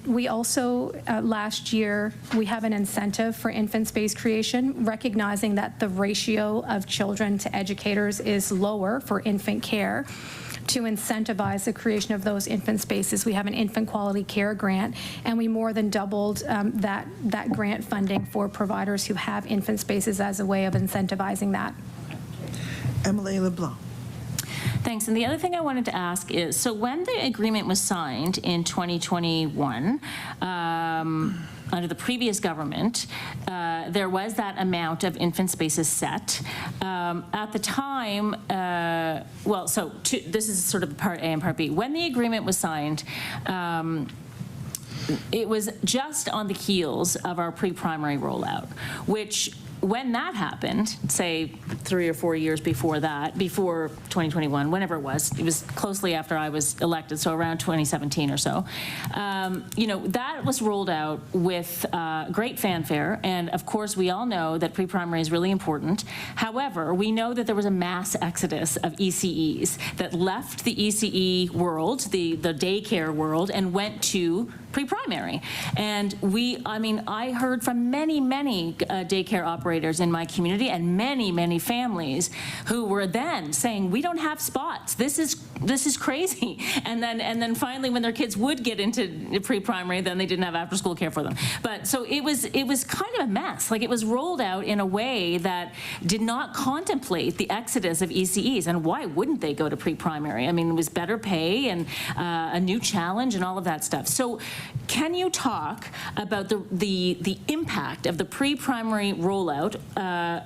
We also, last year, we have an incentive for infant space creation, recognizing that the ratio of children to educators is lower for infant care. To incentivize the creation of those infant spaces, we have an infant quality care grant, and we more than doubled that grant funding for providers who have infant spaces as a way of incentivizing that. MLA LeBlanc. Thanks. And the other thing I wanted to ask is, so when the agreement was signed in 2021, under the previous government, there was that amount of infant spaces set. At the time, this is sort of part A and part B. When the agreement was signed, it was just on the heels of our pre-primary rollout, which when that happened, say 3 or 4 years before that, before 2021, whenever it was closely after I was elected, so around 2017 or so, that was rolled out with great fanfare, and of course we all know that pre-primary is really important. However, we know that there was a mass exodus of ECEs that left the ECE world, the daycare world, and went to pre-primary. And I heard from many daycare operators in my community and many families who were then saying, we don't have spots. This is crazy. And then finally, when their kids would get into pre-primary, then they didn't have after-school care for them. But so it was kind of a mess. Like, it was rolled out in a way that did not contemplate the exodus of ECEs. And why wouldn't they go to pre-primary? I mean, it was better pay and a new challenge and all of that stuff. So can you talk about the impact of the pre-primary rollout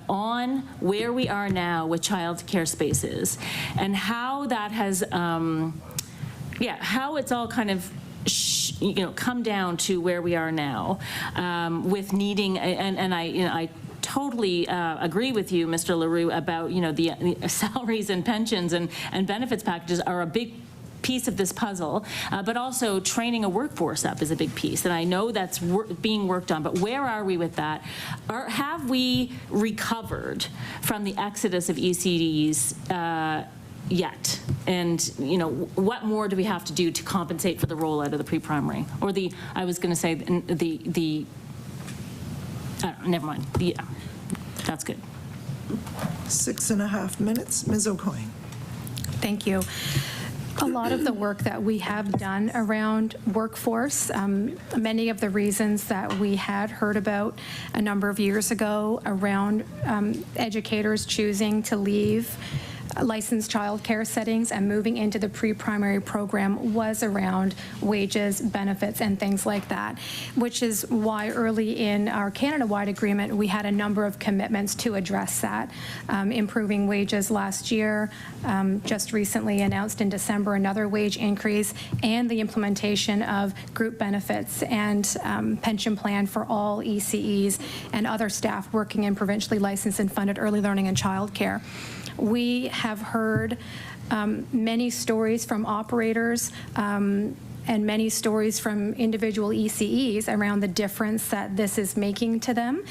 on where we are now with child care spaces, and how that has, how it's all kind of come down to where we are now with needing, and I totally agree with you, Mr. LeRoux, about the salaries and pensions and benefits packages are a big piece of this puzzle, but also training a workforce up is a big piece, and I know that's being worked on, but where are we with that? Have we recovered from the exodus of ECDs yet? And what more do we have to do to compensate for the rollout of the pre-primary, or I was going to say never mind. Yeah, that's good. 6.5 minutes, Ms. Aucoin. Thank you. A lot of the work that we have done around workforce, many of the reasons that we had heard about a number of years ago around educators choosing to leave licensed childcare settings and moving into the pre-primary program was around wages, benefits, and things like that, which is why early in our Canada-wide agreement, we had a number of commitments to address that. Improving wages last year, just recently announced in December another wage increase, and the implementation of group benefits and pension plan for all ECEs and other staff working in provincially licensed and funded early learning and childcare. We have heard many stories from operators and many stories from individual ECEs around the difference that this is making to them.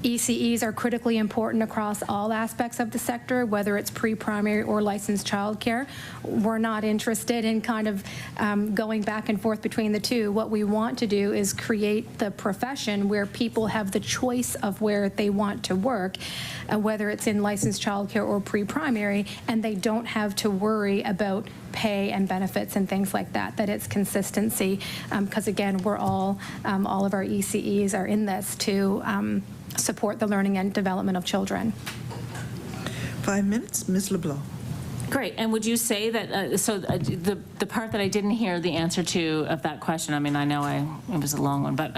ECEs are critically important across all aspects of the sector, whether it's pre-primary or licensed childcare. We're not interested in kind of going back and forth between the two. What we want to do is create the profession where people have the choice of where they want to work, whether it's in licensed childcare or pre-primary, and they don't have to worry about pay and benefits and things like that, that it's consistency. Because again, we're all of our ECEs are in this to support the learning and development of children. 5 minutes, Ms. LeBlanc. Great. And would you say that, the part that I didn't hear the answer to of that question, I mean, I know it was a long one, but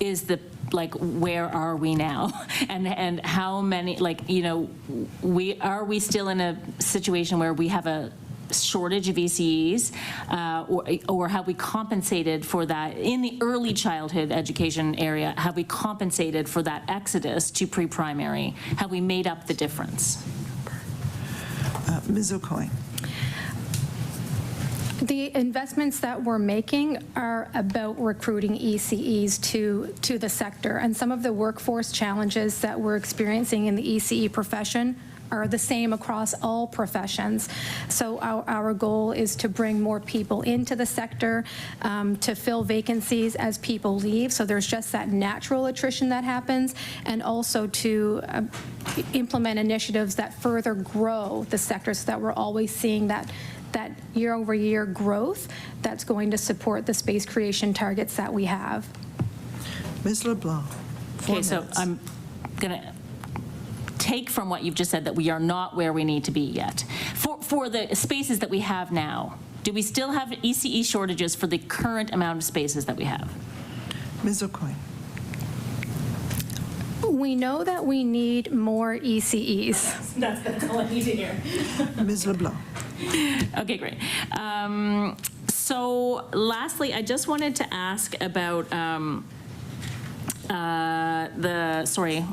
is where are we now? and how many, are we still in a situation where we have a shortage of ECEs, or have we compensated for that in the early childhood education area? Have we compensated for that exodus to pre-primary? Have we made up the difference? Ms. Aucoin. The investments that we're making are about recruiting ECEs to the sector, and some of the workforce challenges that we're experiencing in the ECE profession are the same across all professions. So our goal is to bring more people into the sector, to fill vacancies as people leave. So there's just that natural attrition that happens, and also to implement initiatives that further grow the sector so that we're always seeing that year-over-year growth that's going to support the space creation targets that we have. Ms. LeBlanc. Okay, so I'm going to take from what you've just said that we are not where we need to be yet. For the spaces that we have now, do we still have ECE shortages for the current amount of spaces that we have? Ms. Aucoin. We know that we need more ECEs. That's all I need to hear. Ms. LeBlanc. Okay, great. So lastly, I just wanted to ask about sorry.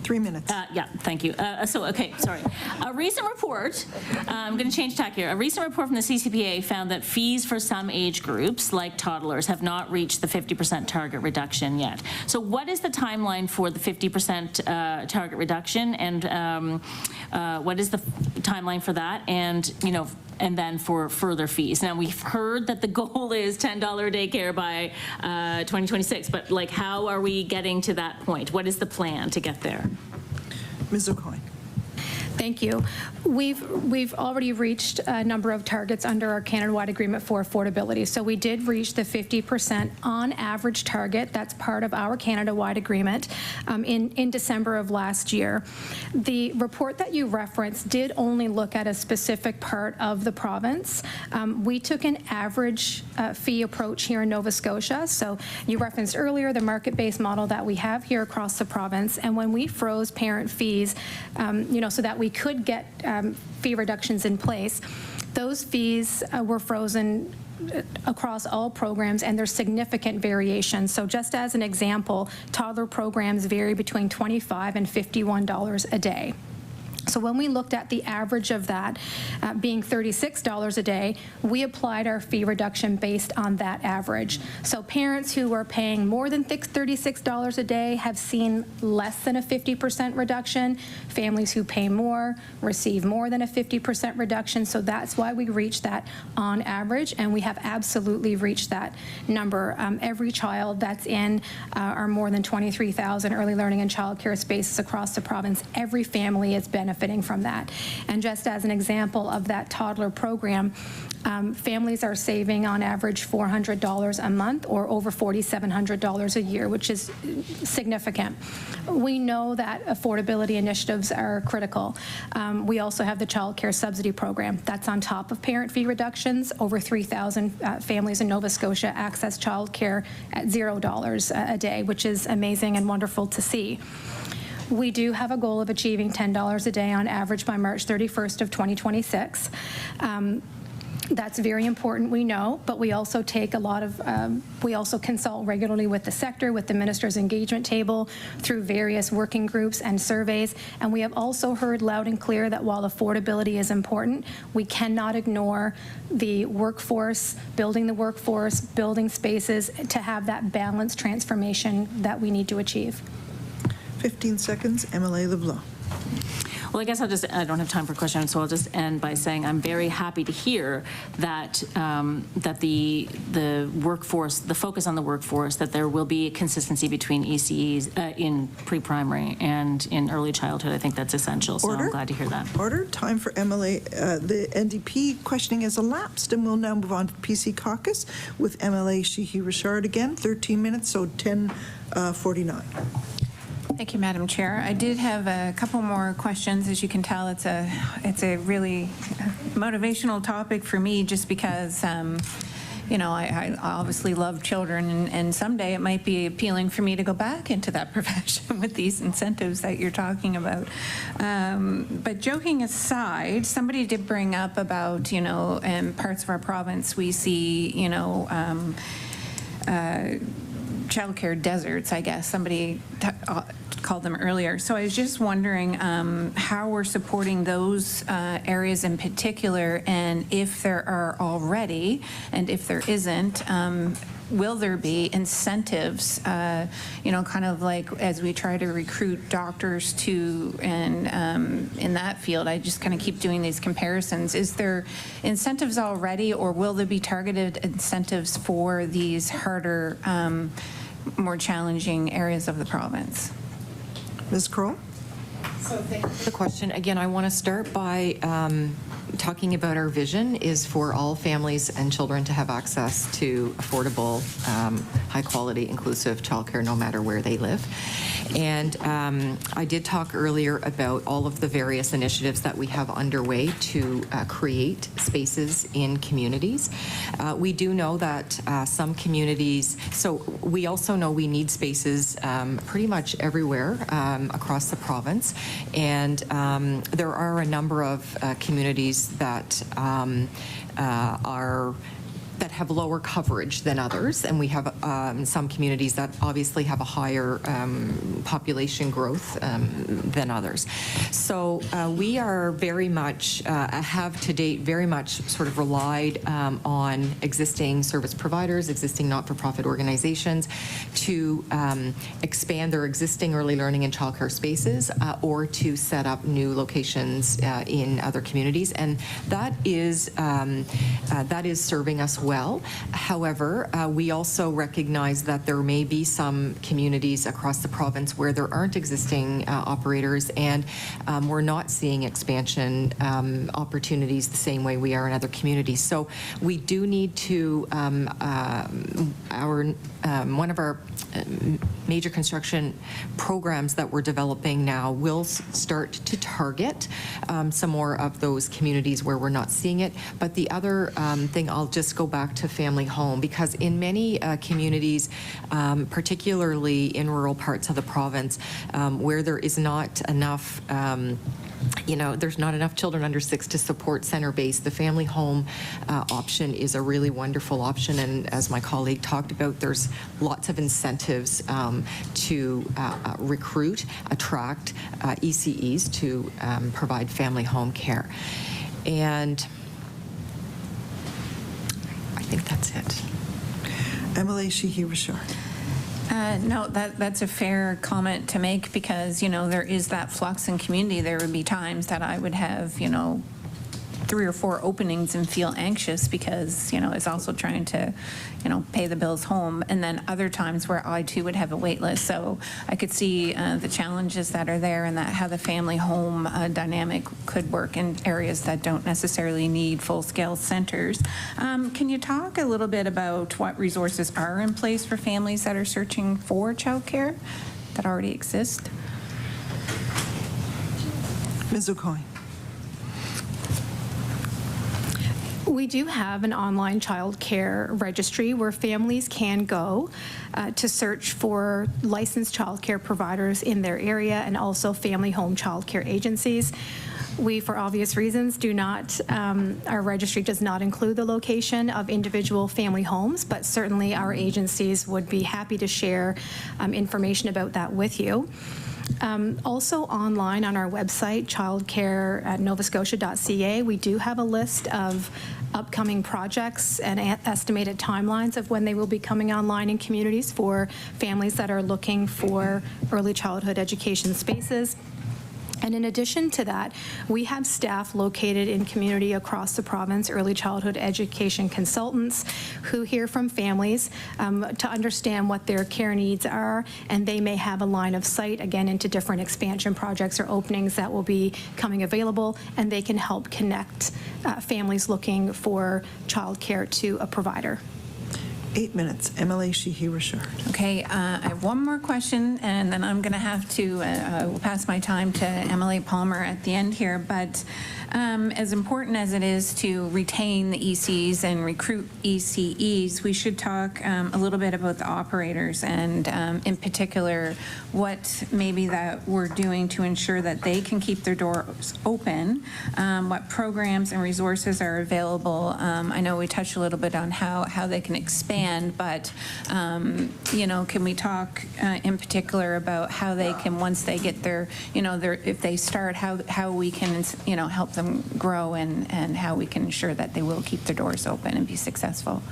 3 minutes. Yeah, thank you. Sorry. A recent report, I'm going to change tack here. A recent report from the CCPA found that fees for some age groups, like toddlers, have not reached the 50% target reduction yet. So what is the timeline for the 50% target reduction, and what is the timeline for that? And, and then for further fees. Now, we've heard that the goal is $10 daycare by 2026, but how are we getting to that point? What is the plan to get there? Ms. Aucoin. Thank you. We've already reached a number of targets under our Canada-wide agreement for affordability. So we did reach the 50% on average target. That's part of our Canada-wide agreement in December of last year. The report that you referenced did only look at a specific part of the province. We took an average fee approach here in Nova Scotia. So you referenced earlier the market-based model that we have here across the province. And when we froze parent fees, so that we could get fee reductions in place, those fees were frozen across all programs, and there's significant variation. So just as an example, toddler programs vary between $25 and $51 a day. So when we looked at the average of that being $36 a day, we applied our fee reduction based on that average. So parents who are paying more than $36 a day have seen less than a 50% reduction. Families who pay more receive more than a 50% reduction. So that's why we reached that on average, and we have absolutely reached that number. Every child that's in our more than 23,000 early learning and childcare spaces across the province, every family is benefiting from that. And just as an example of that toddler program, families are saving on average $400 a month, or over $4,700 a year, which is significant. We know that affordability initiatives are critical. We also have the child care subsidy program. That's on top of parent fee reductions. Over 3,000 families in Nova Scotia access child care at $0 a day, which is amazing and wonderful to see. We do have a goal of achieving $10 a day on average by March 31st of 2026. That's very important, we know, but we also take a lot of, we also consult regularly with the sector, with the Minister's Engagement Table, through various working groups and surveys, and we have also heard loud and clear that while affordability is important, we cannot ignore the workforce, building spaces to have that balanced transformation that we need to achieve. 15 seconds, MLA LeRoux. Well, I guess I don't have time for questions, so I'll just end by saying I'm very happy to hear that that the workforce, the focus on the workforce, that there will be consistency between ECEs in pre-primary and in early childhood. I think that's essential, so I'm glad to hear that. Order. Time for MLA. The NDP questioning has elapsed, and we'll now move on to the PC caucus with MLA Sheehy Richard again. 13 minutes, so 10:49. Thank you, Madam Chair. I did have a couple more questions. As you can tell, it's a really motivational topic for me, just because I obviously love children, and someday it might be appealing for me to go back into that profession with these incentives that you're talking about. But joking aside, somebody did bring up about, in parts of our province we see, childcare deserts, I guess. Somebody called them earlier. So I was just wondering how we're supporting those areas in particular, and if there are already, and if there isn't, will there be incentives, kind of like as we try to recruit doctors to, and in that field, I just kind of keep doing these comparisons. Is there incentives already, or will there be targeted incentives for these harder, more challenging areas of the province? Ms. Crowell? So thank you for the question. Again, I want to start by talking about our vision is for all families and children to have access to affordable, high-quality, inclusive childcare no matter where they live. And I did talk earlier about all of the various initiatives that we have underway to create spaces in communities. We do know that some communities, so we also know we need spaces pretty much everywhere across the province. And there are a number of communities communities that that have lower coverage than others, and we have some communities that obviously have a higher population growth than others. So we are very much, have to date very much sort of relied on existing service providers, existing not-for-profit organizations to expand their existing early learning and childcare spaces or to set up new locations in other communities, and that is serving us well. However, we also recognize that there may be some communities across the province where there aren't existing operators, and we're not seeing expansion opportunities the same way we are in other communities. So we do need to, one of our major construction programs that we're developing now will start to target some more of those communities where we're not seeing it. But the other thing, I'll just go back to family home, because in many communities, particularly in rural parts of the province, where there is not enough there's not enough children under 6 to support center-based, the family home option is a really wonderful option, and as my colleague talked about, there's lots of incentives to recruit, attract ECEs to provide family home care. And I think that's it. MLA Sheehy-Richard. No, that's a fair comment to make, because, there is that flux in community. There would be times that I would have, 3 or 4 openings and feel anxious because, it's also trying to, pay the bills home. And then other times where I too would have a wait list. So I could see the challenges that are there, and that how the family home dynamic could work in areas that don't necessarily need full-scale centers. Can you talk a little bit about what resources are in place for families that are searching for childcare that already exist? Ms. Aucoin. We do have an online child care registry where families can go to search for licensed child care providers in their area, and also family home child care agencies. We, for obvious reasons, do not, our registry does not include the location of individual family homes, but certainly our agencies would be happy to share information about that with you. Also online on our website, childcare@novascotia.ca, we do have a list of upcoming projects and estimated timelines of when they will be coming online in communities for families that are looking for early childhood education spaces. And in addition to that, we have staff located in community across the province, early childhood education consultants, who hear from families to understand what their care needs are, and they may have a line of sight, again, into different expansion projects or openings that will be coming available, and they can help connect families looking for childcare to a provider. 8 minutes. MLA Sheehy-Richard. Okay, I have one more question, and then I'm going to have to pass my time to MLA Palmer at the end here. But as important as it is to retain the ECs and recruit ECEs, we should talk a little bit about the operators, and in particular, what maybe that we're doing to ensure that they can keep their doors open, what programs and resources are available. I know we touched a little bit on how they can expand, but can we talk in particular about how they can, once they get their, if they start, how we can, help them grow, and how we can ensure that they will keep their doors open and be successful.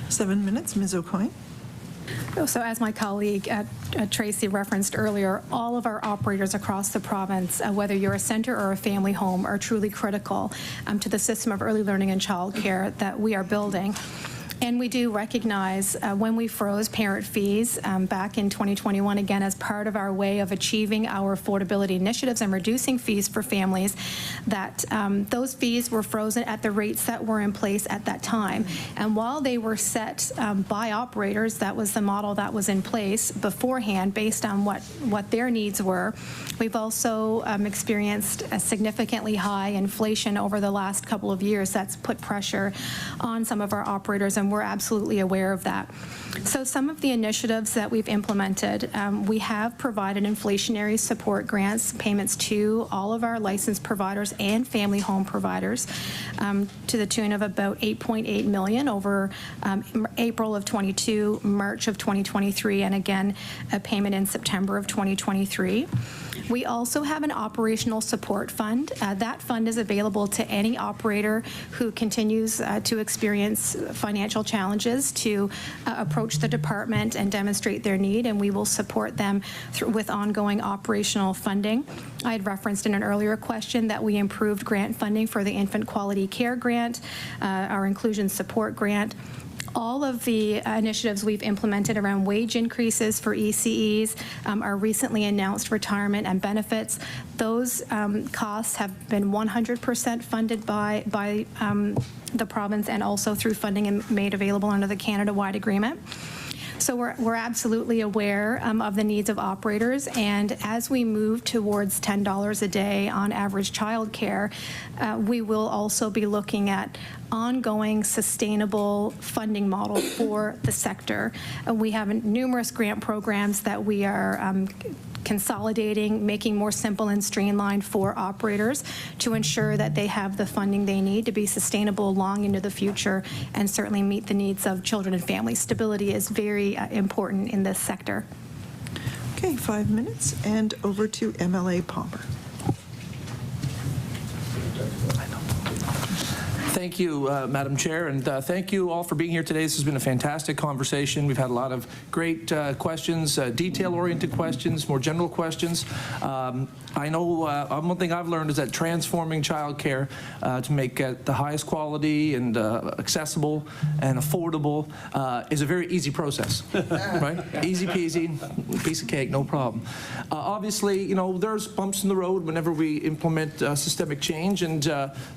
7 minutes. Ms. Aucoin. So as my colleague Tracy referenced earlier, all of our operators across the province, whether you're a center or a family home, are truly critical to the system of early learning and childcare that we are building. And we do recognize when we froze parent fees back in 2021, again, as part of our way of achieving our affordability initiatives and reducing fees for families, that those fees were frozen at the rates that were in place at that time. And while they were set by operators, that was the model that was in place beforehand based on what their needs were. We've also experienced a significantly high inflation over the last couple of years that's put pressure on some of our operators, and we're absolutely aware of that. So some of the initiatives that we've implemented, we have provided inflationary support grants payments to all of our licensed providers and family home providers to the tune of about $8.8 million over April of 22, March of 2023, and again, a payment in September of 2023. We also have an operational support fund. That fund is available to any operator who continues to experience financial challenges to approach the department and demonstrate their need, and we will support them with ongoing operational funding. I had referenced in an earlier question that we improved grant funding for the Infant Quality Care Grant, our Inclusion Support Grant. All of the initiatives we've implemented around wage increases for ECEs, our recently announced retirement and benefits, those costs have been 100% funded by the province and also through funding made available under the Canada-wide agreement. So we're absolutely aware of the needs of operators, and as we move towards $10 a day on average childcare, we will also be looking at ongoing sustainable funding model for the sector. We have numerous grant programs that we are consolidating, making more simple and streamlined for operators to ensure that they have the funding they need to be sustainable long into the future and certainly meet the needs of children and families. Stability is very important in this sector. Okay, 5 minutes, and over to MLA Palmer. Thank you, Madam Chair, and thank you all for being here today. This has been a fantastic conversation. We've had a lot of great questions, detail-oriented questions, more general questions. I know one thing I've learned is that transforming childcare to make it the highest quality and accessible and affordable is a very easy process, right? Easy peasy, piece of cake, no problem. Obviously, you know, there's bumps in the road whenever we implement systemic change, and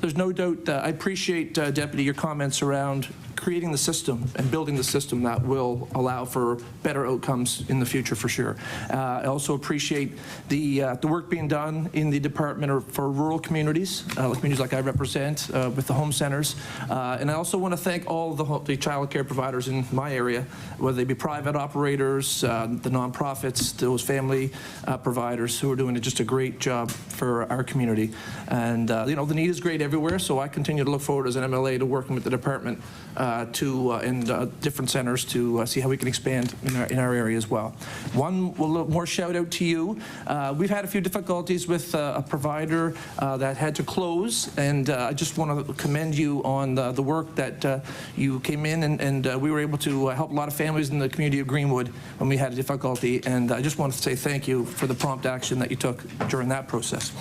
there's no doubt I appreciate, Deputy, your comments around creating the system and building the system that will allow for better outcomes in the future, for sure. I also appreciate the work being done in the Department for rural communities, communities like I represent, with the home centers. And I also want to thank all the child care providers in my area, whether they be private operators, the nonprofits, those family providers who are doing just a great job for our community. And you know, the need is great everywhere, so I continue to look forward as an MLA to working with the department and different centers to see how we can expand in our area as well. One little more shout out to you. We've had a few difficulties with a provider that had to close, and I just want to commend you on the work that you came in and we were able to help a lot of families in the community of Greenwood when we had a difficulty, and I just want to say thank you for the prompt action that you took during that process.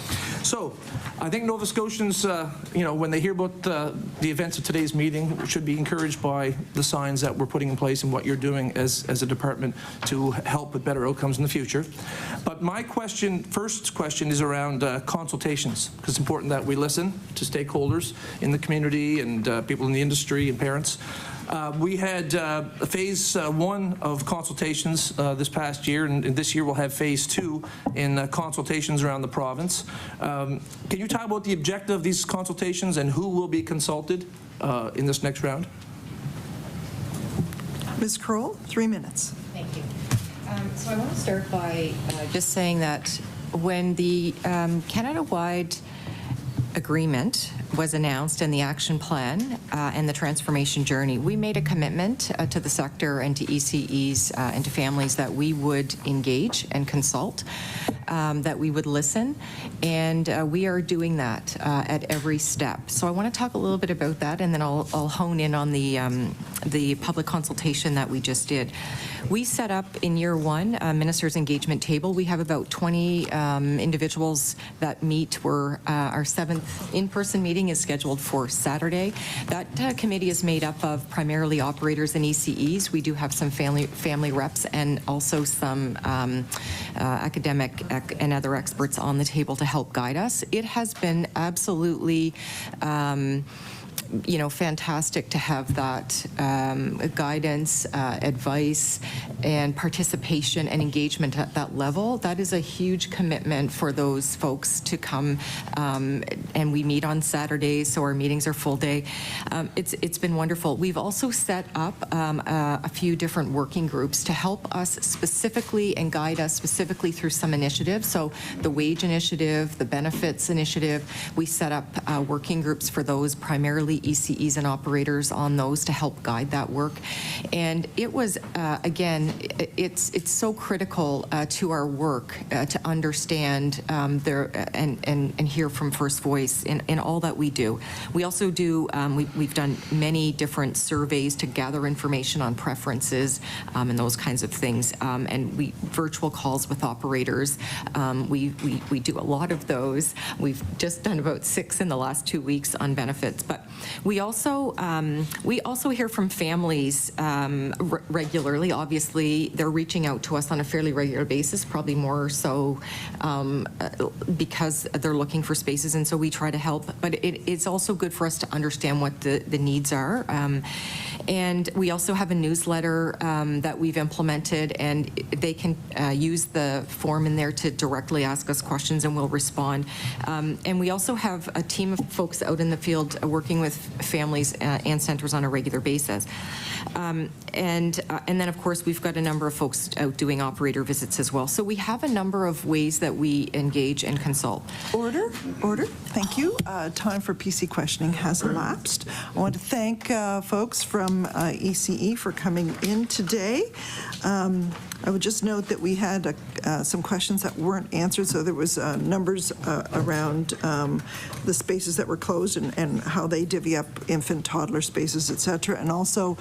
So I think Nova Scotians, you know, when they hear about the events of today's meeting, should be encouraged by the signs that we're putting in place and what you're doing as a department to help with better outcomes in the future. But my first question is around consultations, because it's important that we listen to stakeholders in the community and people in the industry and parents. We had phase 1 of consultations this past year, and this year we'll have phase 2 in consultations around the province. Can you talk about the objective of these consultations and who will be consulted in this next round? Ms. Crowell, 3 minutes. Thank you. So I want to start by just saying that when the Canada-wide agreement was announced and the action plan and the transformation journey, we made a commitment to the sector and to ECEs and to families that we would engage and consult, that we would listen, and we are doing that at every step. So I want to talk a little bit about that, and then I'll hone in on the public consultation that we just did. We set up in year 1 a minister's engagement table. We have about 20 individuals that meet. Our 7th in-person meeting is scheduled for Saturday. That committee is made up of primarily operators and ECEs. We do have some family reps and also some academic and other experts on the table to help guide us. It has been absolutely fantastic to have that guidance, advice, and participation and engagement at that level. That is a huge commitment for those folks to come, and we meet on Saturdays, so our meetings are full day. It's been wonderful. We've also set up a few different working groups to help us specifically and guide us specifically through some initiatives. So the wage initiative, the benefits initiative, we set up working groups for those, primarily ECEs and operators on those to help guide that work. And it was, again, it's so critical to our work to understand and hear from first voice in all that we do. We also do, we've done many different surveys to gather information on preferences and those kinds of things. And virtual calls with operators. We do a lot of those. We've just done about 6 in the last 2 weeks on benefits. But we also hear from families regularly. Obviously, they're reaching out to us on a fairly regular basis, probably more so because they're looking for spaces, and so we try to help. But it's also good for us to understand what the needs are. And we also have a newsletter that we've implemented, and they can use the form in there to directly ask us questions, and we'll respond. And we also have a team of folks out in the field working with families and centers on a regular basis. And then, of course, we've got a number of folks out doing operator visits as well. So we have a number of ways that we engage and consult. Order. Thank you. Time for PC questioning has elapsed. I want to thank folks from ECE for coming in today. I would just note that we had some questions that weren't answered, so there was numbers around the spaces that were closed and how they divvy up infant, toddler spaces, et cetera. And also,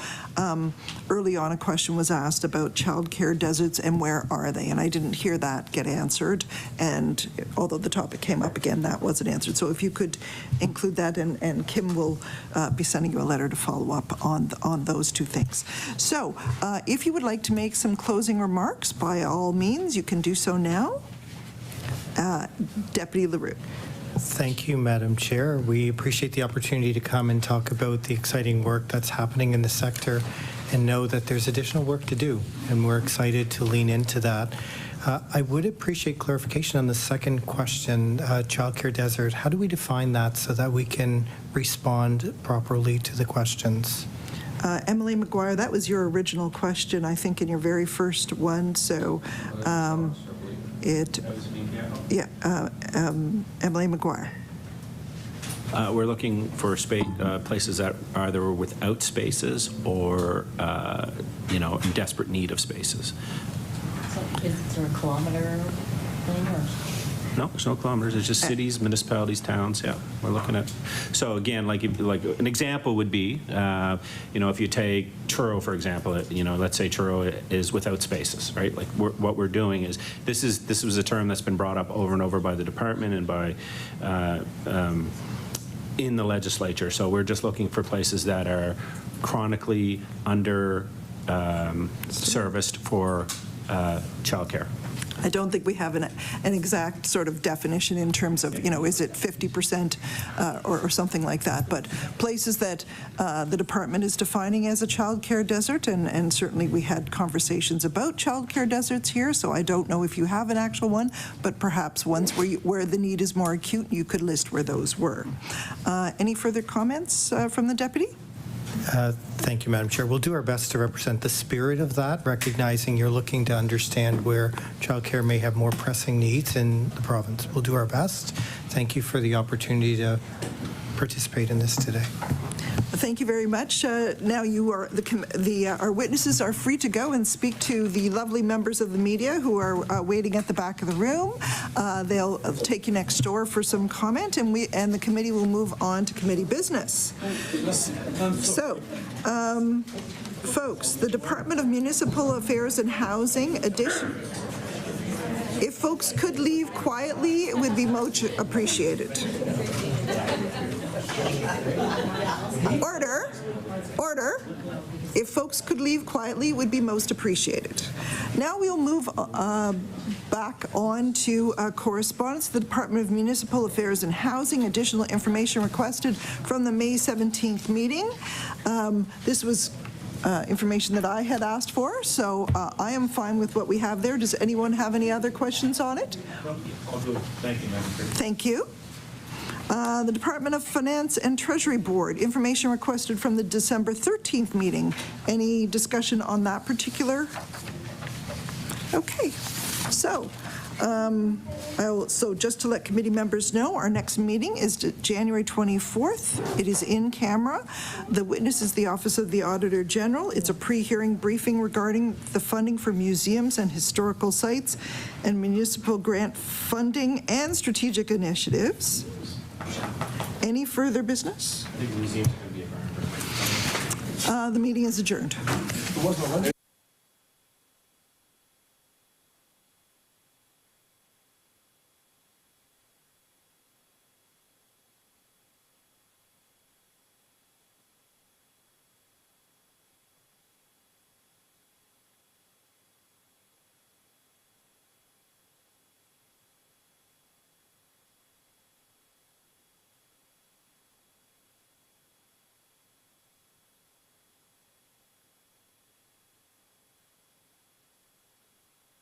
early on, a question was asked about childcare deserts and where are they? And I didn't hear that get answered. And although the topic came up again, that wasn't answered. So if you could include that, and Kim will be sending you a letter to follow up on those two things. So if you would like to make some closing remarks, by all means, you can do so now. Deputy LeRoux. Thank you, Madam Chair. We appreciate the opportunity to come and talk about the exciting work that's happening in the sector, and know that there's additional work to do, and we're excited to lean into that. I would appreciate clarification on the second question, childcare desert. How do we define that so that we can respond properly to the questions? Emily McGuire, that was your original question, I think, in your very first one. So Emily McGuire. We're looking for places that either are without spaces or, in desperate need of spaces. So is there a kilometer thing, or? No, there's no kilometers. It's just cities, municipalities, towns. Yeah, we're looking at. So again, like an example would be, if you take Truro, for example, let's say Truro is without spaces, right? Like what we're doing is this was a term that's been brought up over and over by the department and by in the legislature. So we're just looking for places that are chronically under serviced for childcare. I don't think we have an exact sort of definition in terms of, is it 50% or something like that, but places that the department is defining as a childcare desert, and certainly we had conversations about childcare deserts here, so I don't know if you have an actual one, but perhaps ones where the need is more acute, you could list where those were. Any further comments from the deputy? Thank you, Madam Chair. We'll do our best to represent the spirit of that, recognizing you're looking to understand where childcare may have more pressing needs in the province. We'll do our best. Thank you for the opportunity to participate in this today. Thank you very much. Now you are our witnesses are free to go and speak to the lovely members of the media who are waiting at the back of the room. They'll take you next door for some comment, and the committee will move on to committee business. So, folks, the Department of Municipal Affairs and Housing addition. If folks could leave quietly, it would be much appreciated. Order. If folks could leave quietly, it would be most appreciated. Now we'll move back on to correspondence. The Department of Municipal Affairs and Housing, additional information requested from the May 17th meeting. This was information that I had asked for, so I am fine with what we have there. Does anyone have any other questions on it? I'll do it. Thank you, Madam Chair. Thank you. The Department of Finance and Treasury Board, information requested from the December 13th meeting. Any discussion on that particular? Okay, so just to let committee members know, our next meeting is January 24th. It is in camera. The witness is the Office of the Auditor General. It's a pre-hearing briefing regarding the funding for museums and historical sites and municipal grant funding and strategic initiatives. Any further business? I think the museum's going to be a The meeting is adjourned.